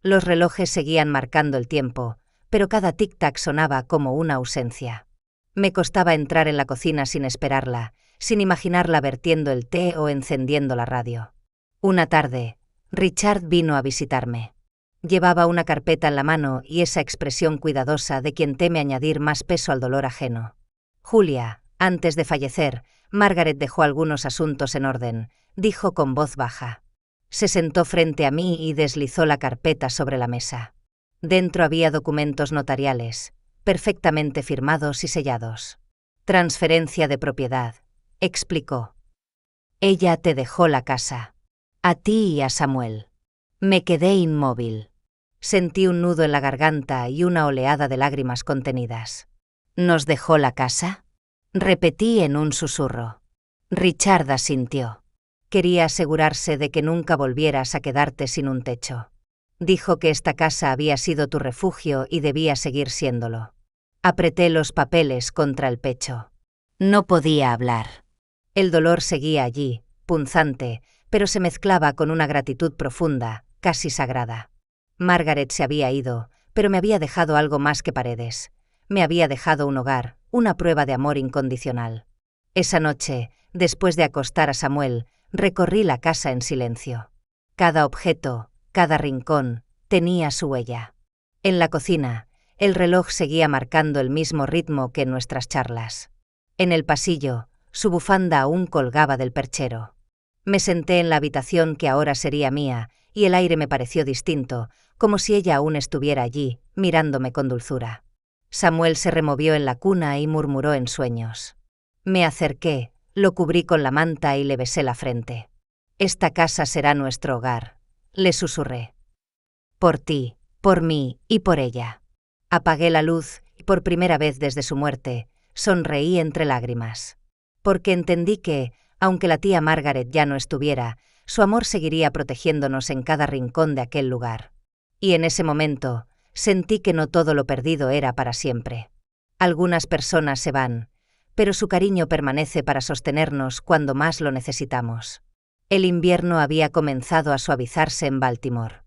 Los relojes seguían marcando el tiempo, pero cada tic-tac sonaba como una ausencia. Me costaba entrar en la cocina sin esperarla, sin imaginarla vertiendo el té o encendiendo la radio. Una tarde, Richard vino a visitarme. Llevaba una carpeta en la mano y esa expresión cuidadosa de quien teme añadir más peso al dolor ajeno. Julia, antes de fallecer, Margaret dejó algunos asuntos en orden, dijo con voz baja. Se sentó frente a mí y deslizó la carpeta sobre la mesa. Dentro había documentos notariales, perfectamente firmados y sellados. Transferencia de propiedad, explicó. Ella te dejó la casa. A ti y a Samuel. Me quedé inmóvil. Sentí un nudo en la garganta y una oleada de lágrimas contenidas. ¿Nos dejó la casa? Repetí en un susurro. Richard asintió. Quería asegurarse de que nunca volvieras a quedarte sin un techo. Dijo que esta casa había sido tu refugio y debía seguir siéndolo. Apreté los papeles contra el pecho. No podía hablar. El dolor seguía allí, punzante, pero se mezclaba con una gratitud profunda, casi sagrada. Margaret se había ido, pero me había dejado algo más que paredes. Me había dejado un hogar, una prueba de amor incondicional. Esa noche, después de acostar a Samuel, recorrí la casa en silencio. Cada objeto, cada rincón, tenía su huella. En la cocina, el reloj seguía marcando el mismo ritmo que en nuestras charlas. En el pasillo, su bufanda aún colgaba del perchero. Me senté en la habitación que ahora sería mía, y el aire me pareció distinto, como si ella aún estuviera allí, mirándome con dulzura. Samuel se removió en la cuna y murmuró en sueños. Me acerqué, lo cubrí con la manta y le besé la frente. Esta casa será nuestro hogar, le susurré. Por ti, por mí y por ella. Apagué la luz y por primera vez desde su muerte, sonreí entre lágrimas. Porque entendí que, aunque la tía Margaret ya no estuviera, su amor seguiría protegiéndonos en cada rincón de aquel lugar. Y en ese momento, sentí que no todo lo perdido era para siempre. Algunas personas se van, pero su cariño permanece para sostenernos cuando más lo necesitamos. El invierno había comenzado a suavizarse en Baltimore.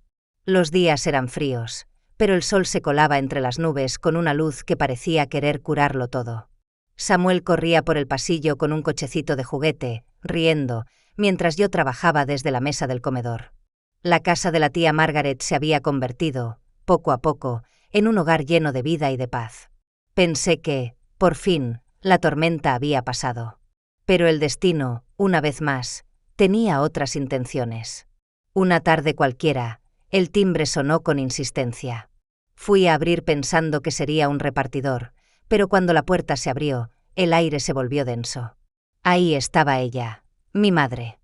Los días eran fríos, pero el sol se colaba entre las nubes con una luz que parecía querer curarlo todo. Samuel corría por el pasillo con un cochecito de juguete, riendo, mientras yo trabajaba desde la mesa del comedor. La casa de la tía Margaret se había convertido, poco a poco, en un hogar lleno de vida y de paz. Pensé que, por fin, la tormenta había pasado. Pero el destino, una vez más, tenía otras intenciones. Una tarde cualquiera, el timbre sonó con insistencia. Fui a abrir pensando que sería un repartidor, pero cuando la puerta se abrió, el aire se volvió denso. Ahí estaba ella, mi madre.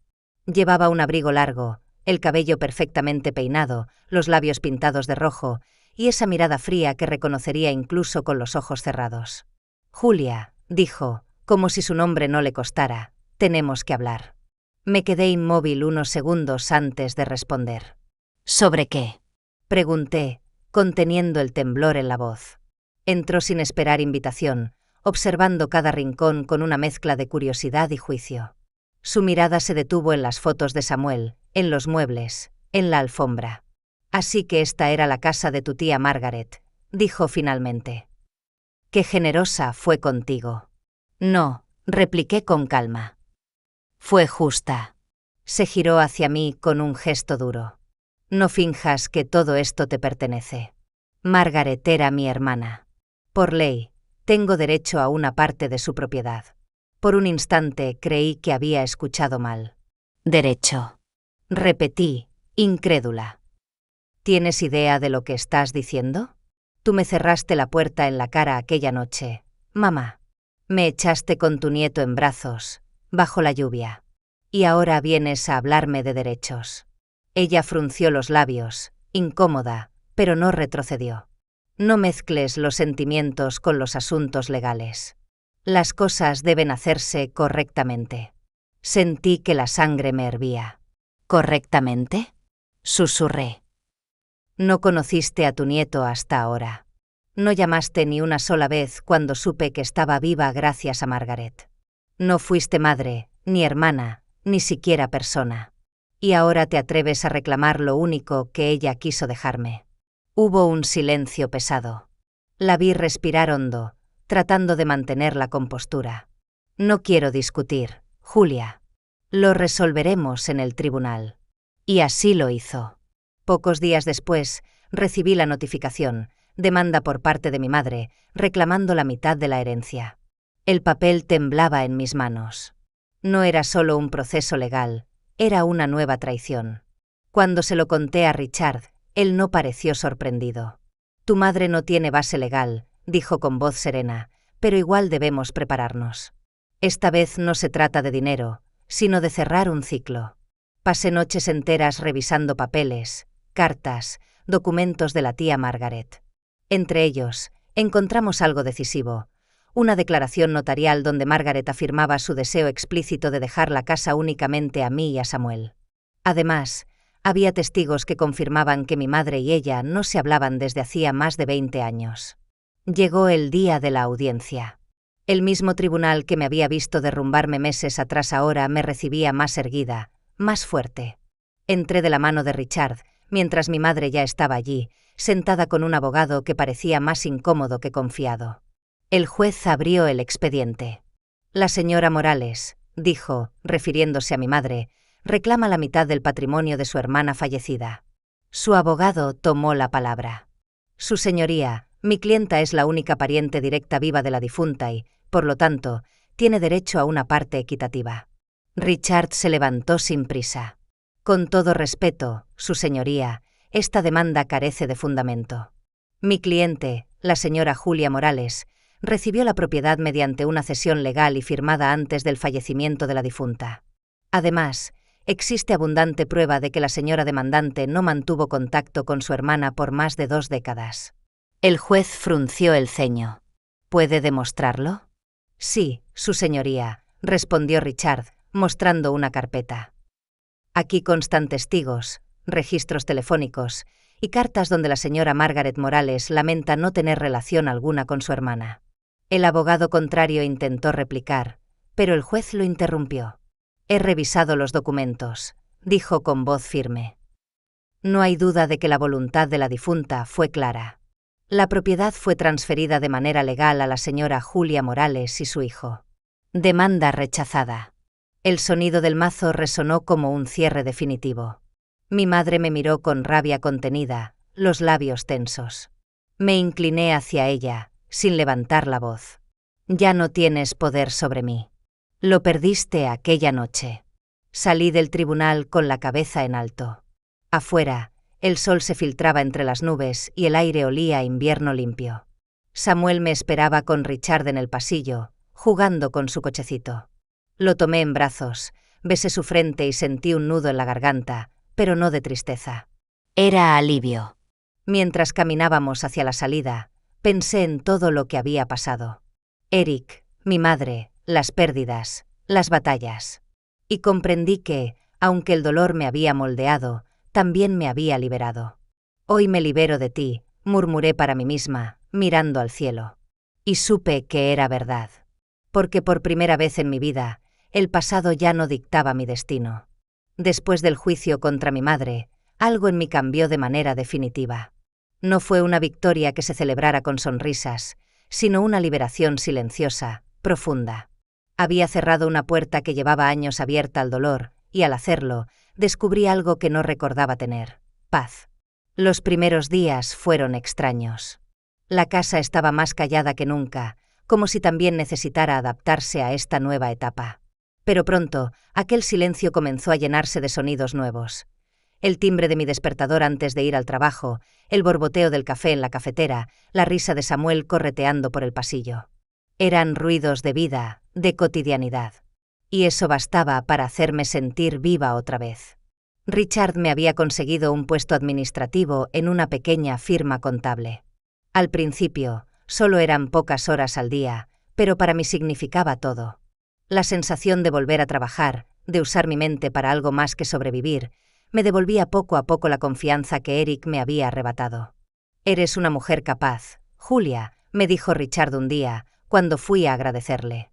Llevaba un abrigo largo, el cabello perfectamente peinado, los labios pintados de rojo, y esa mirada fría que reconocería incluso con los ojos cerrados. Julia, dijo, como si su nombre no le costara, tenemos que hablar. Me quedé inmóvil unos segundos antes de responder. ¿Sobre qué? Pregunté, conteniendo el temblor en la voz. Entró sin esperar invitación, observando cada rincón con una mezcla de curiosidad y juicio. Su mirada se detuvo en las fotos de Samuel, en los muebles, en la alfombra. Así que esta era la casa de tu tía Margaret, dijo finalmente. Qué generosa fue contigo. No, repliqué con calma. Fue justa. Se giró hacia mí con un gesto duro. No finjas que todo esto te pertenece. Margaret era mi hermana. Por ley, tengo derecho a una parte de su propiedad. Por un instante creí que había escuchado mal. Derecho. Repetí, incrédula. ¿Tienes idea de lo que estás diciendo? Tú me cerraste la puerta en la cara aquella noche, mamá. Me echaste con tu nieto en brazos, bajo la lluvia. Y ahora vienes a hablarme de derechos. Ella frunció los labios, incómoda, pero no retrocedió. No mezcles los sentimientos con los asuntos legales. Las cosas deben hacerse correctamente. Sentí que la sangre me hervía. ¿Correctamente? Susurré. No conociste a tu nieto hasta ahora. No llamaste ni una sola vez cuando supe que estaba viva gracias a Margaret. No fuiste madre, ni hermana, ni siquiera persona. Y ahora te atreves a reclamar lo único que ella quiso dejarme. Hubo un silencio pesado. La vi respirar hondo, tratando de mantener la compostura. No quiero discutir, Julia. Lo resolveremos en el tribunal. Y así lo hizo. Pocos días después, recibí la notificación, demanda por parte de mi madre, reclamando la mitad de la herencia. El papel temblaba en mis manos. No era solo un proceso legal, era una nueva traición. Cuando se lo conté a Richard, él no pareció sorprendido. Tu madre no tiene base legal, dijo con voz serena, pero igual debemos prepararnos. Esta vez no se trata de dinero, sino de cerrar un ciclo. Pasé noches enteras revisando papeles, cartas, documentos de la tía Margaret. Entre ellos, encontramos algo decisivo, una declaración notarial donde Margaret afirmaba su deseo explícito de dejar la casa únicamente a mí y a Samuel. Además, había testigos que confirmaban que mi madre y ella no se hablaban desde hacía más de 20 años. Llegó el día de la audiencia. El mismo tribunal que me había visto derrumbarme meses atrás ahora me recibía más erguida, más fuerte. Entré de la mano de Richard, mientras mi madre ya estaba allí, sentada con un abogado que parecía más incómodo que confiado. El juez abrió el expediente. La señora Morales, dijo, refiriéndose a mi madre, reclama la mitad del patrimonio de su hermana fallecida. Su abogado tomó la palabra. Su señoría, mi clienta es la única pariente directa viva de la difunta y, por lo tanto, tiene derecho a una parte equitativa. Richard se levantó sin prisa. Con todo respeto, su señoría, esta demanda carece de fundamento. Mi cliente, la señora Julia Morales, recibió la propiedad mediante una cesión legal y firmada antes del fallecimiento de la difunta. Además, existe abundante prueba de que la señora demandante no mantuvo contacto con su hermana por más de 2 décadas. El juez frunció el ceño. ¿Puede demostrarlo? Sí, su señoría, respondió Richard, mostrando una carpeta. Aquí constan testigos, registros telefónicos y cartas donde la señora Margaret Morales lamenta no tener relación alguna con su hermana. El abogado contrario intentó replicar, pero el juez lo interrumpió. He revisado los documentos, dijo con voz firme. No hay duda de que la voluntad de la difunta fue clara. La propiedad fue transferida de manera legal a la señora Julia Morales y su hijo. Demanda rechazada. El sonido del mazo resonó como un cierre definitivo. Mi madre me miró con rabia contenida, los labios tensos. Me incliné hacia ella, sin levantar la voz. Ya no tienes poder sobre mí. Lo perdiste aquella noche. Salí del tribunal con la cabeza en alto. Afuera, el sol se filtraba entre las nubes y el aire olía a invierno limpio. Samuel me esperaba con Richard en el pasillo, jugando con su cochecito. Lo tomé en brazos, besé su frente y sentí un nudo en la garganta, pero no de tristeza. Era alivio. Mientras caminábamos hacia la salida, pensé en todo lo que había pasado. Eric, mi madre, las pérdidas, las batallas. Y comprendí que, aunque el dolor me había moldeado, también me había liberado. Hoy me libero de ti, murmuré para mí misma, mirando al cielo. Y supe que era verdad. Porque por primera vez en mi vida, el pasado ya no dictaba mi destino. Después del juicio contra mi madre, algo en mí cambió de manera definitiva. No fue una victoria que se celebrara con sonrisas, sino una liberación silenciosa, profunda. Había cerrado una puerta que llevaba años abierta al dolor, y al hacerlo, descubrí algo que no recordaba tener: paz. Los primeros días fueron extraños. La casa estaba más callada que nunca, como si también necesitara adaptarse a esta nueva etapa. Pero pronto, aquel silencio comenzó a llenarse de sonidos nuevos. El timbre de mi despertador antes de ir al trabajo, el borboteo del café en la cafetera, la risa de Samuel correteando por el pasillo. Eran ruidos de vida, de cotidianidad. Y eso bastaba para hacerme sentir viva otra vez. Richard me había conseguido un puesto administrativo en una pequeña firma contable. Al principio, solo eran pocas horas al día, pero para mí significaba todo. La sensación de volver a trabajar, de usar mi mente para algo más que sobrevivir, me devolvía poco a poco la confianza que Eric me había arrebatado. Eres una mujer capaz, Julia, me dijo Richard un día, cuando fui a agradecerle.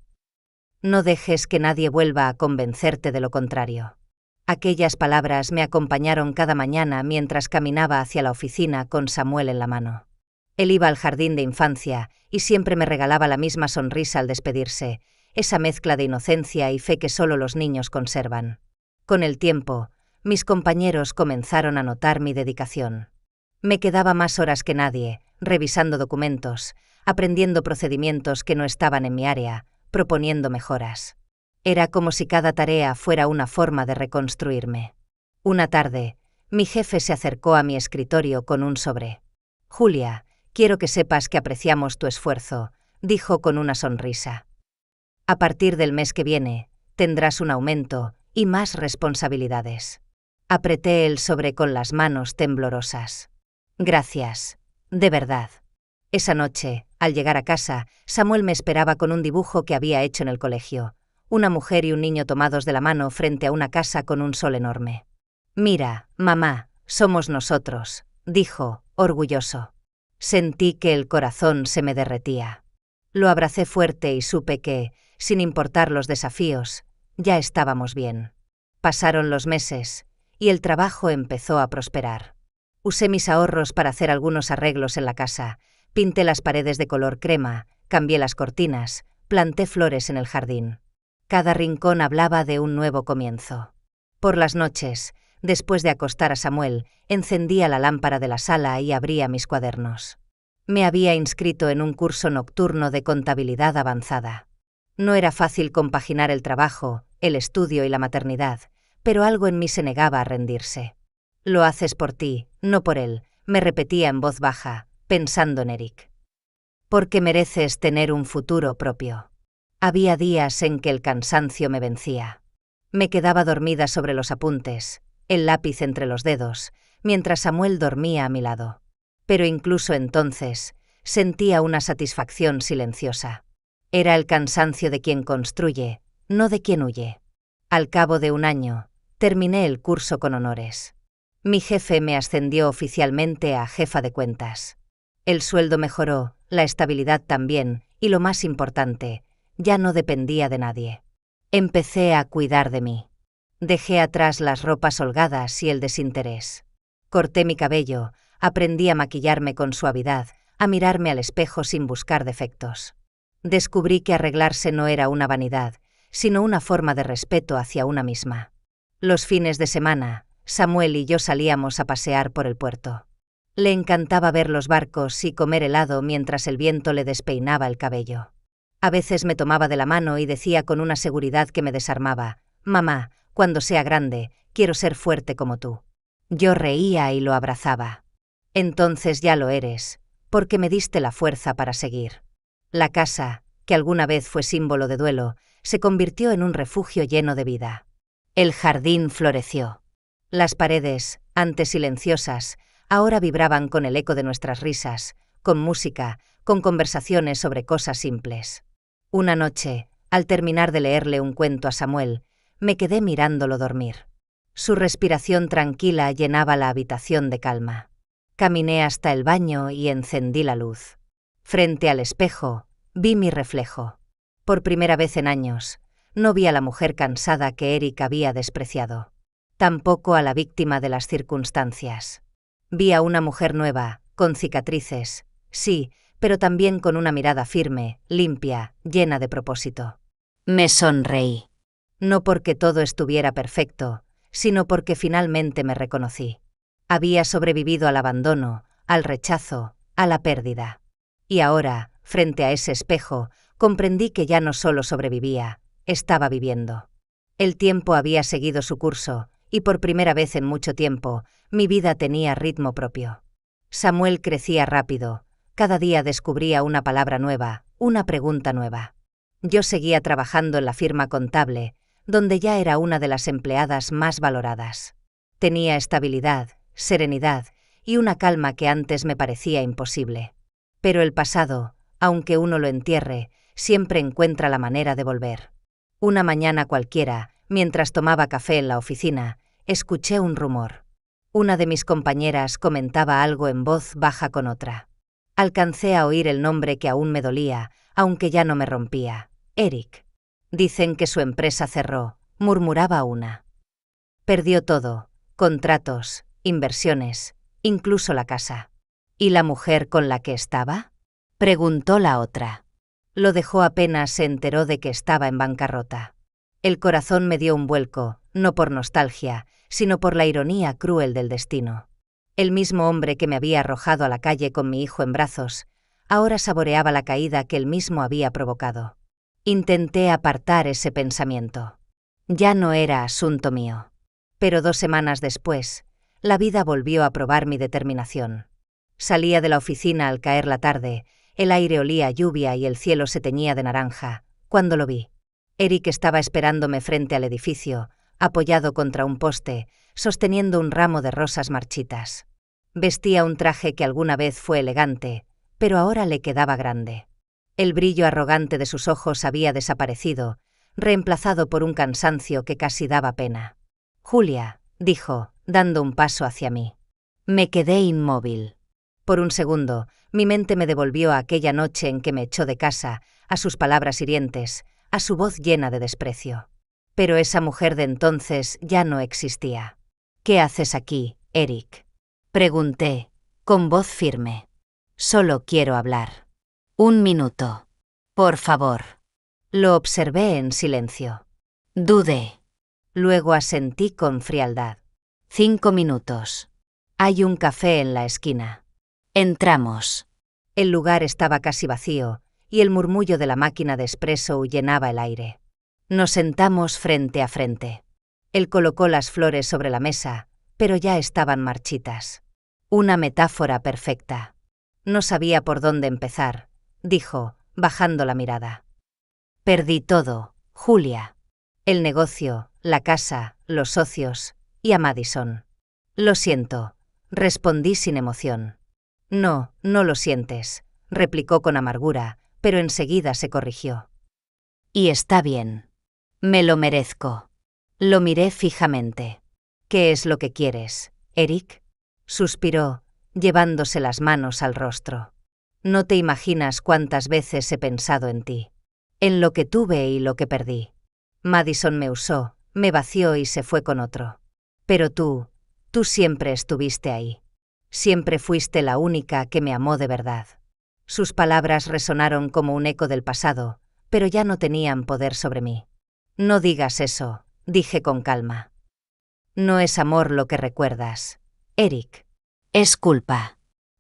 No dejes que nadie vuelva a convencerte de lo contrario. Aquellas palabras me acompañaron cada mañana mientras caminaba hacia la oficina con Samuel en la mano. Él iba al jardín de infancia y siempre me regalaba la misma sonrisa al despedirse, esa mezcla de inocencia y fe que solo los niños conservan. Con el tiempo, mis compañeros comenzaron a notar mi dedicación. Me quedaba más horas que nadie, revisando documentos, aprendiendo procedimientos que no estaban en mi área, proponiendo mejoras. Era como si cada tarea fuera una forma de reconstruirme. Una tarde, mi jefe se acercó a mi escritorio con un sobre. Julia, quiero que sepas que apreciamos tu esfuerzo, dijo con una sonrisa. A partir del mes que viene, tendrás un aumento y más responsabilidades. Apreté el sobre con las manos temblorosas. Gracias, de verdad. Esa noche, al llegar a casa, Samuel me esperaba con un dibujo que había hecho en el colegio. Una mujer y un niño tomados de la mano frente a una casa con un sol enorme. Mira, mamá, somos nosotros, dijo, orgulloso. Sentí que el corazón se me derretía. Lo abracé fuerte y supe que, sin importar los desafíos, ya estábamos bien. Pasaron los meses, y el trabajo empezó a prosperar. Usé mis ahorros para hacer algunos arreglos en la casa, pinté las paredes de color crema, cambié las cortinas, planté flores en el jardín. Cada rincón hablaba de un nuevo comienzo. Por las noches, después de acostar a Samuel, encendía la lámpara de la sala y abría mis cuadernos. Me había inscrito en un curso nocturno de contabilidad avanzada. No era fácil compaginar el trabajo, el estudio y la maternidad, pero algo en mí se negaba a rendirse. Lo haces por ti, no por él, me repetía en voz baja, pensando en Eric. Porque mereces tener un futuro propio. Había días en que el cansancio me vencía. Me quedaba dormida sobre los apuntes, el lápiz entre los dedos, mientras Samuel dormía a mi lado. Pero incluso entonces, sentía una satisfacción silenciosa. Era el cansancio de quien construye, no de quien huye. Al cabo de un año, terminé el curso con honores. Mi jefe me ascendió oficialmente a jefa de cuentas. El sueldo mejoró, la estabilidad también, y lo más importante, ya no dependía de nadie. Empecé a cuidar de mí. Dejé atrás las ropas holgadas y el desinterés. Corté mi cabello, aprendí a maquillarme con suavidad, a mirarme al espejo sin buscar defectos. Descubrí que arreglarse no era una vanidad, sino una forma de respeto hacia una misma. Los fines de semana, Samuel y yo salíamos a pasear por el puerto. Le encantaba ver los barcos y comer helado mientras el viento le despeinaba el cabello. A veces me tomaba de la mano y decía con una seguridad que me desarmaba: «Mamá, cuando sea grande, quiero ser fuerte como tú». Yo reía y lo abrazaba. «Entonces ya lo eres, porque me diste la fuerza para seguir». La casa, que alguna vez fue símbolo de duelo, se convirtió en un refugio lleno de vida. El jardín floreció. Las paredes, antes silenciosas, ahora vibraban con el eco de nuestras risas, con música, con conversaciones sobre cosas simples. Una noche, al terminar de leerle un cuento a Samuel, me quedé mirándolo dormir. Su respiración tranquila llenaba la habitación de calma. Caminé hasta el baño y encendí la luz. Frente al espejo, vi mi reflejo. Por primera vez en años, no vi a la mujer cansada que Eric había despreciado. Tampoco a la víctima de las circunstancias. Vi a una mujer nueva, con cicatrices, sí, pero también con una mirada firme, limpia, llena de propósito. Me sonreí. No porque todo estuviera perfecto, sino porque finalmente me reconocí. Había sobrevivido al abandono, al rechazo, a la pérdida. Y ahora, frente a ese espejo, comprendí que ya no solo sobrevivía, estaba viviendo. El tiempo había seguido su curso, y por primera vez en mucho tiempo, mi vida tenía ritmo propio. Samuel crecía rápido, cada día descubría una palabra nueva, una pregunta nueva. Yo seguía trabajando en la firma contable, donde ya era una de las empleadas más valoradas. Tenía estabilidad, serenidad y una calma que antes me parecía imposible. Pero el pasado, aunque uno lo entierre, siempre encuentra la manera de volver. Una mañana cualquiera, mientras tomaba café en la oficina, escuché un rumor. Una de mis compañeras comentaba algo en voz baja con otra. Alcancé a oír el nombre que aún me dolía, aunque ya no me rompía. Eric. Dicen que su empresa cerró, murmuraba una. Perdió todo, contratos, inversiones, incluso la casa. ¿Y la mujer con la que estaba? Preguntó la otra. Lo dejó apenas se enteró de que estaba en bancarrota. El corazón me dio un vuelco, no por nostalgia, sino por la ironía cruel del destino. El mismo hombre que me había arrojado a la calle con mi hijo en brazos, ahora saboreaba la caída que él mismo había provocado. Intenté apartar ese pensamiento. Ya no era asunto mío. Pero 2 semanas después, la vida volvió a probar mi determinación. Salía de la oficina al caer la tarde, el aire olía a lluvia y el cielo se teñía de naranja, cuando lo vi. Eric estaba esperándome frente al edificio, apoyado contra un poste, sosteniendo un ramo de rosas marchitas. Vestía un traje que alguna vez fue elegante, pero ahora le quedaba grande. El brillo arrogante de sus ojos había desaparecido, reemplazado por un cansancio que casi daba pena. «Julia», dijo, dando un paso hacia mí. Me quedé inmóvil. Por un segundo, mi mente me devolvió a aquella noche en que me echó de casa, a sus palabras hirientes, a su voz llena de desprecio. Pero esa mujer de entonces ya no existía. «¿Qué haces aquí, Eric?», pregunté, con voz firme. «Solo quiero hablar. 1 minuto. Por favor». Lo observé en silencio. Dudé. Luego asentí con frialdad. 5 minutos. Hay un café en la esquina. Entramos. El lugar estaba casi vacío, y el murmullo de la máquina de espresso llenaba el aire. Nos sentamos frente a frente. Él colocó las flores sobre la mesa, pero ya estaban marchitas. Una metáfora perfecta. No sabía por dónde empezar, dijo, bajando la mirada. Perdí todo, Julia. El negocio, la casa, los socios y a Madison. Lo siento, respondí sin emoción. No, no lo sientes, replicó con amargura, pero enseguida se corrigió. Y está bien. Me lo merezco. Lo miré fijamente. ¿Qué es lo que quieres, Eric?, suspiró, llevándose las manos al rostro. No te imaginas cuántas veces he pensado en ti. En lo que tuve y lo que perdí. Madison me usó, me vació y se fue con otro. Pero tú siempre estuviste ahí. Siempre fuiste la única que me amó de verdad. Sus palabras resonaron como un eco del pasado, pero ya no tenían poder sobre mí. No digas eso, dije con calma. No es amor lo que recuerdas, Eric. Es culpa.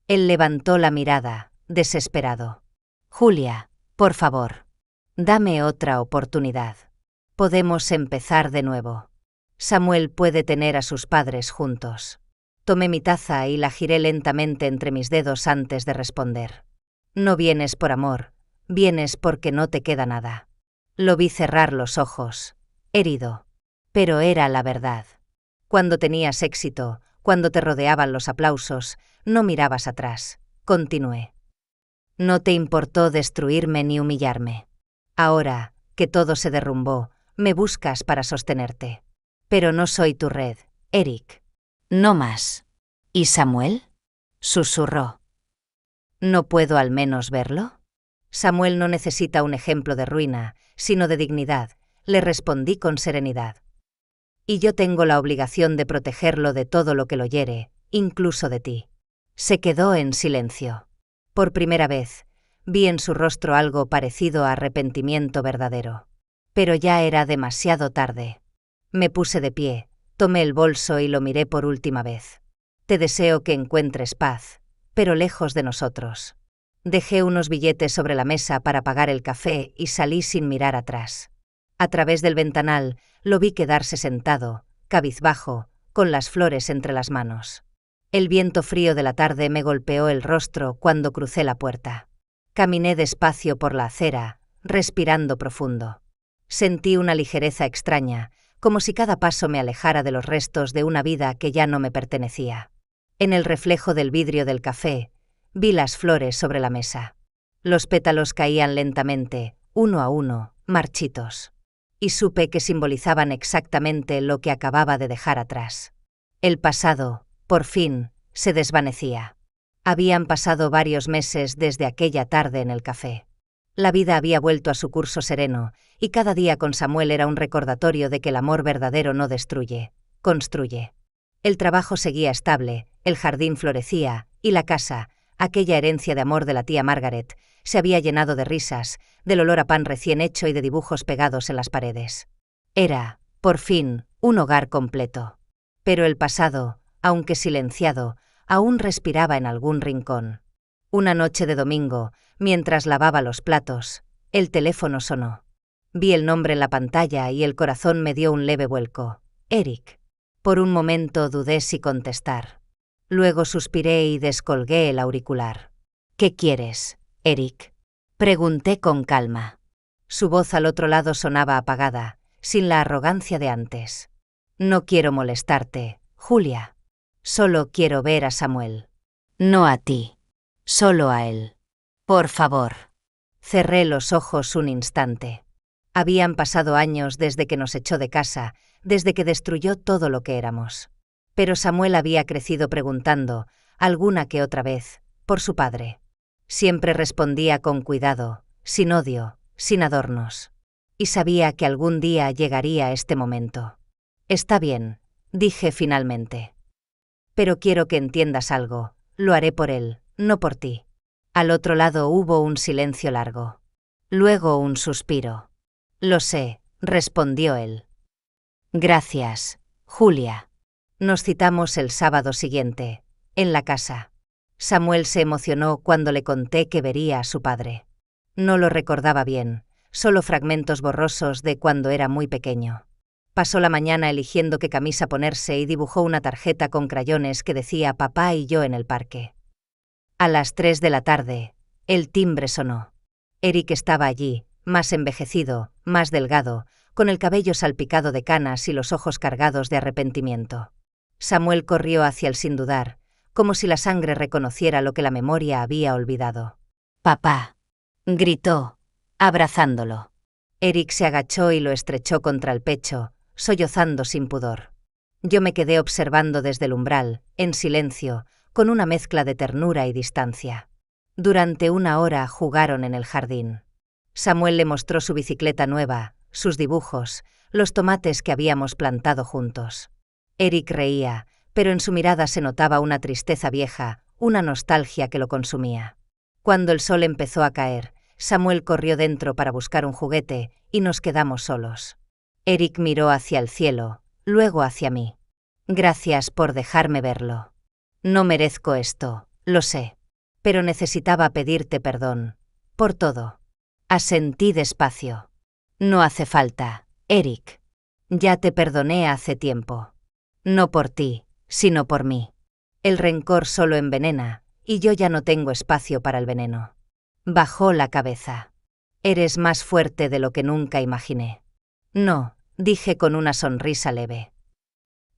Él levantó la mirada, desesperado. Julia, por favor, dame otra oportunidad. Podemos empezar de nuevo. Samuel puede tener a sus padres juntos. Tomé mi taza y la giré lentamente entre mis dedos antes de responder. No vienes por amor, vienes porque no te queda nada. Lo vi cerrar los ojos, herido. Pero era la verdad. Cuando tenías éxito, cuando te rodeaban los aplausos, no mirabas atrás. Continué. No te importó destruirme ni humillarme. Ahora, que todo se derrumbó, me buscas para sostenerte. Pero no soy tu red, Eric. No más. ¿Y Samuel?, susurró. ¿No puedo al menos verlo? Samuel no necesita un ejemplo de ruina, sino de dignidad, le respondí con serenidad. Y yo tengo la obligación de protegerlo de todo lo que lo hiere, incluso de ti. Se quedó en silencio. Por primera vez, vi en su rostro algo parecido a arrepentimiento verdadero. Pero ya era demasiado tarde. Me puse de pie, tomé el bolso y lo miré por última vez. Te deseo que encuentres paz, pero lejos de nosotros. Dejé unos billetes sobre la mesa para pagar el café y salí sin mirar atrás. A través del ventanal lo vi quedarse sentado, cabizbajo, con las flores entre las manos. El viento frío de la tarde me golpeó el rostro cuando crucé la puerta. Caminé despacio por la acera, respirando profundo. Sentí una ligereza extraña, como si cada paso me alejara de los restos de una vida que ya no me pertenecía. En el reflejo del vidrio del café, vi las flores sobre la mesa. Los pétalos caían lentamente, uno a uno, marchitos. Y supe que simbolizaban exactamente lo que acababa de dejar atrás. El pasado, por fin, se desvanecía. Habían pasado varios meses desde aquella tarde en el café. La vida había vuelto a su curso sereno, y cada día con Samuel era un recordatorio de que el amor verdadero no destruye, construye. El trabajo seguía estable, el jardín florecía, y la casa, aquella herencia de amor de la tía Margaret, se había llenado de risas, del olor a pan recién hecho y de dibujos pegados en las paredes. Era, por fin, un hogar completo. Pero el pasado, aunque silenciado, aún respiraba en algún rincón. Una noche de domingo, mientras lavaba los platos, el teléfono sonó. Vi el nombre en la pantalla y el corazón me dio un leve vuelco. Eric. Por un momento dudé si contestar. Luego suspiré y descolgué el auricular. ¿Qué quieres, Eric? Pregunté con calma. Su voz al otro lado sonaba apagada, sin la arrogancia de antes. No quiero molestarte, Julia. Solo quiero ver a Samuel. No a ti. Solo a él. Por favor. Cerré los ojos un instante. Habían pasado años desde que nos echó de casa, desde que destruyó todo lo que éramos. Pero Samuel había crecido preguntando, alguna que otra vez, por su padre. Siempre respondía con cuidado, sin odio, sin adornos. Y sabía que algún día llegaría este momento. Está bien, dije finalmente. Pero quiero que entiendas algo, lo haré por él, no por ti. Al otro lado hubo un silencio largo. Luego un suspiro. Lo sé, respondió él. Gracias, Julia. Nos citamos el sábado siguiente, en la casa. Samuel se emocionó cuando le conté que vería a su padre. No lo recordaba bien, solo fragmentos borrosos de cuando era muy pequeño. Pasó la mañana eligiendo qué camisa ponerse y dibujó una tarjeta con crayones que decía papá y yo en el parque. A las 3 de la tarde, el timbre sonó. Eric estaba allí, más envejecido, más delgado, con el cabello salpicado de canas y los ojos cargados de arrepentimiento. Samuel corrió hacia él sin dudar, como si la sangre reconociera lo que la memoria había olvidado. «Papá», gritó, abrazándolo. Eric se agachó y lo estrechó contra el pecho, sollozando sin pudor. Yo me quedé observando desde el umbral, en silencio, con una mezcla de ternura y distancia. Durante una hora jugaron en el jardín. Samuel le mostró su bicicleta nueva, sus dibujos, los tomates que habíamos plantado juntos. Eric reía, pero en su mirada se notaba una tristeza vieja, una nostalgia que lo consumía. Cuando el sol empezó a caer, Samuel corrió dentro para buscar un juguete y nos quedamos solos. Eric miró hacia el cielo, luego hacia mí. Gracias por dejarme verlo. No merezco esto, lo sé. Pero necesitaba pedirte perdón. Por todo. Asentí despacio. No hace falta, Eric. Ya te perdoné hace tiempo. No por ti, sino por mí. El rencor solo envenena, y yo ya no tengo espacio para el veneno. Bajó la cabeza. Eres más fuerte de lo que nunca imaginé. No, dije con una sonrisa leve.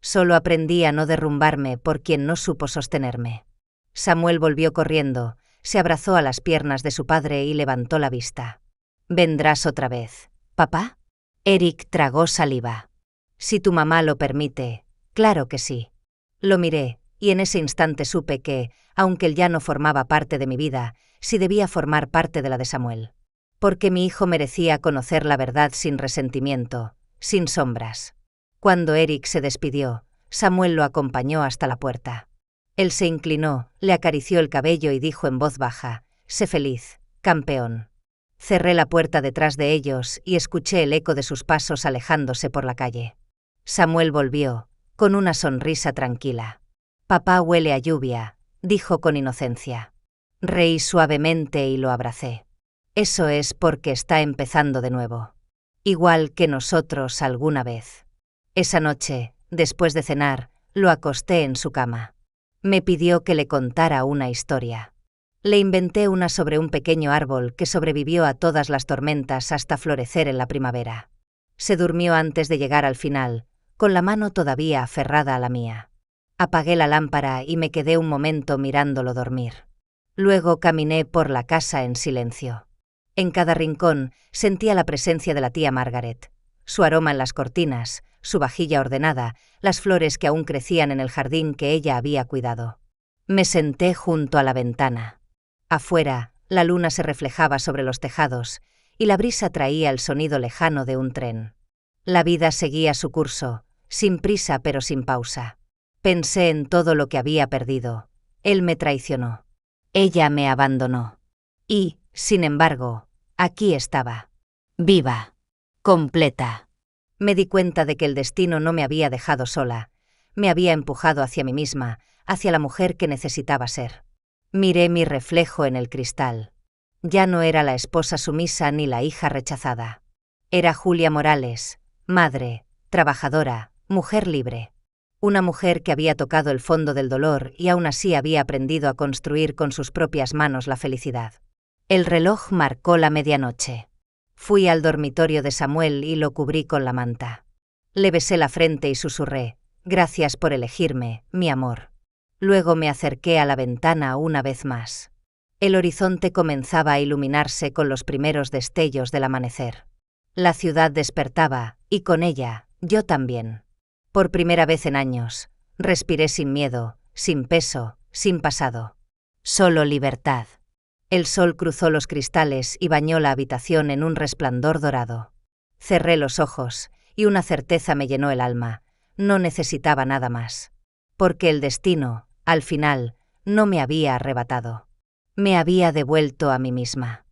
Solo aprendí a no derrumbarme por quien no supo sostenerme. Samuel volvió corriendo, se abrazó a las piernas de su padre y levantó la vista. ¿Vendrás otra vez, papá? Eric tragó saliva. Si tu mamá lo permite, claro que sí. Lo miré, y en ese instante supe que, aunque él ya no formaba parte de mi vida, sí debía formar parte de la de Samuel. Porque mi hijo merecía conocer la verdad sin resentimiento, sin sombras. Cuando Eric se despidió, Samuel lo acompañó hasta la puerta. Él se inclinó, le acarició el cabello y dijo en voz baja, «Sé feliz, campeón». Cerré la puerta detrás de ellos y escuché el eco de sus pasos alejándose por la calle. Samuel volvió, con una sonrisa tranquila. «Papá huele a lluvia», dijo con inocencia. Reí suavemente y lo abracé. Eso es porque está empezando de nuevo. Igual que nosotros alguna vez. Esa noche, después de cenar, lo acosté en su cama. Me pidió que le contara una historia. Le inventé una sobre un pequeño árbol que sobrevivió a todas las tormentas hasta florecer en la primavera. Se durmió antes de llegar al final, con la mano todavía aferrada a la mía. Apagué la lámpara y me quedé un momento mirándolo dormir. Luego caminé por la casa en silencio. En cada rincón sentía la presencia de la tía Margaret, su aroma en las cortinas, su vajilla ordenada, las flores que aún crecían en el jardín que ella había cuidado. Me senté junto a la ventana. Afuera, la luna se reflejaba sobre los tejados, y la brisa traía el sonido lejano de un tren. La vida seguía su curso, sin prisa pero sin pausa. Pensé en todo lo que había perdido. Él me traicionó. Ella me abandonó. Y, sin embargo, aquí estaba. Viva. Completa. Me di cuenta de que el destino no me había dejado sola. Me había empujado hacia mí misma, hacia la mujer que necesitaba ser. Miré mi reflejo en el cristal. Ya no era la esposa sumisa ni la hija rechazada. Era Julia Morales, madre, trabajadora, mujer libre. Una mujer que había tocado el fondo del dolor y aún así había aprendido a construir con sus propias manos la felicidad. El reloj marcó la medianoche. Fui al dormitorio de Samuel y lo cubrí con la manta. Le besé la frente y susurré: «Gracias por elegirme, mi amor». Luego me acerqué a la ventana una vez más. El horizonte comenzaba a iluminarse con los primeros destellos del amanecer. La ciudad despertaba, y con ella, yo también. Por primera vez en años, respiré sin miedo, sin peso, sin pasado. Solo libertad. El sol cruzó los cristales y bañó la habitación en un resplandor dorado. Cerré los ojos, y una certeza me llenó el alma: no necesitaba nada más. Porque el destino, al final, no me había arrebatado. Me había devuelto a mí misma.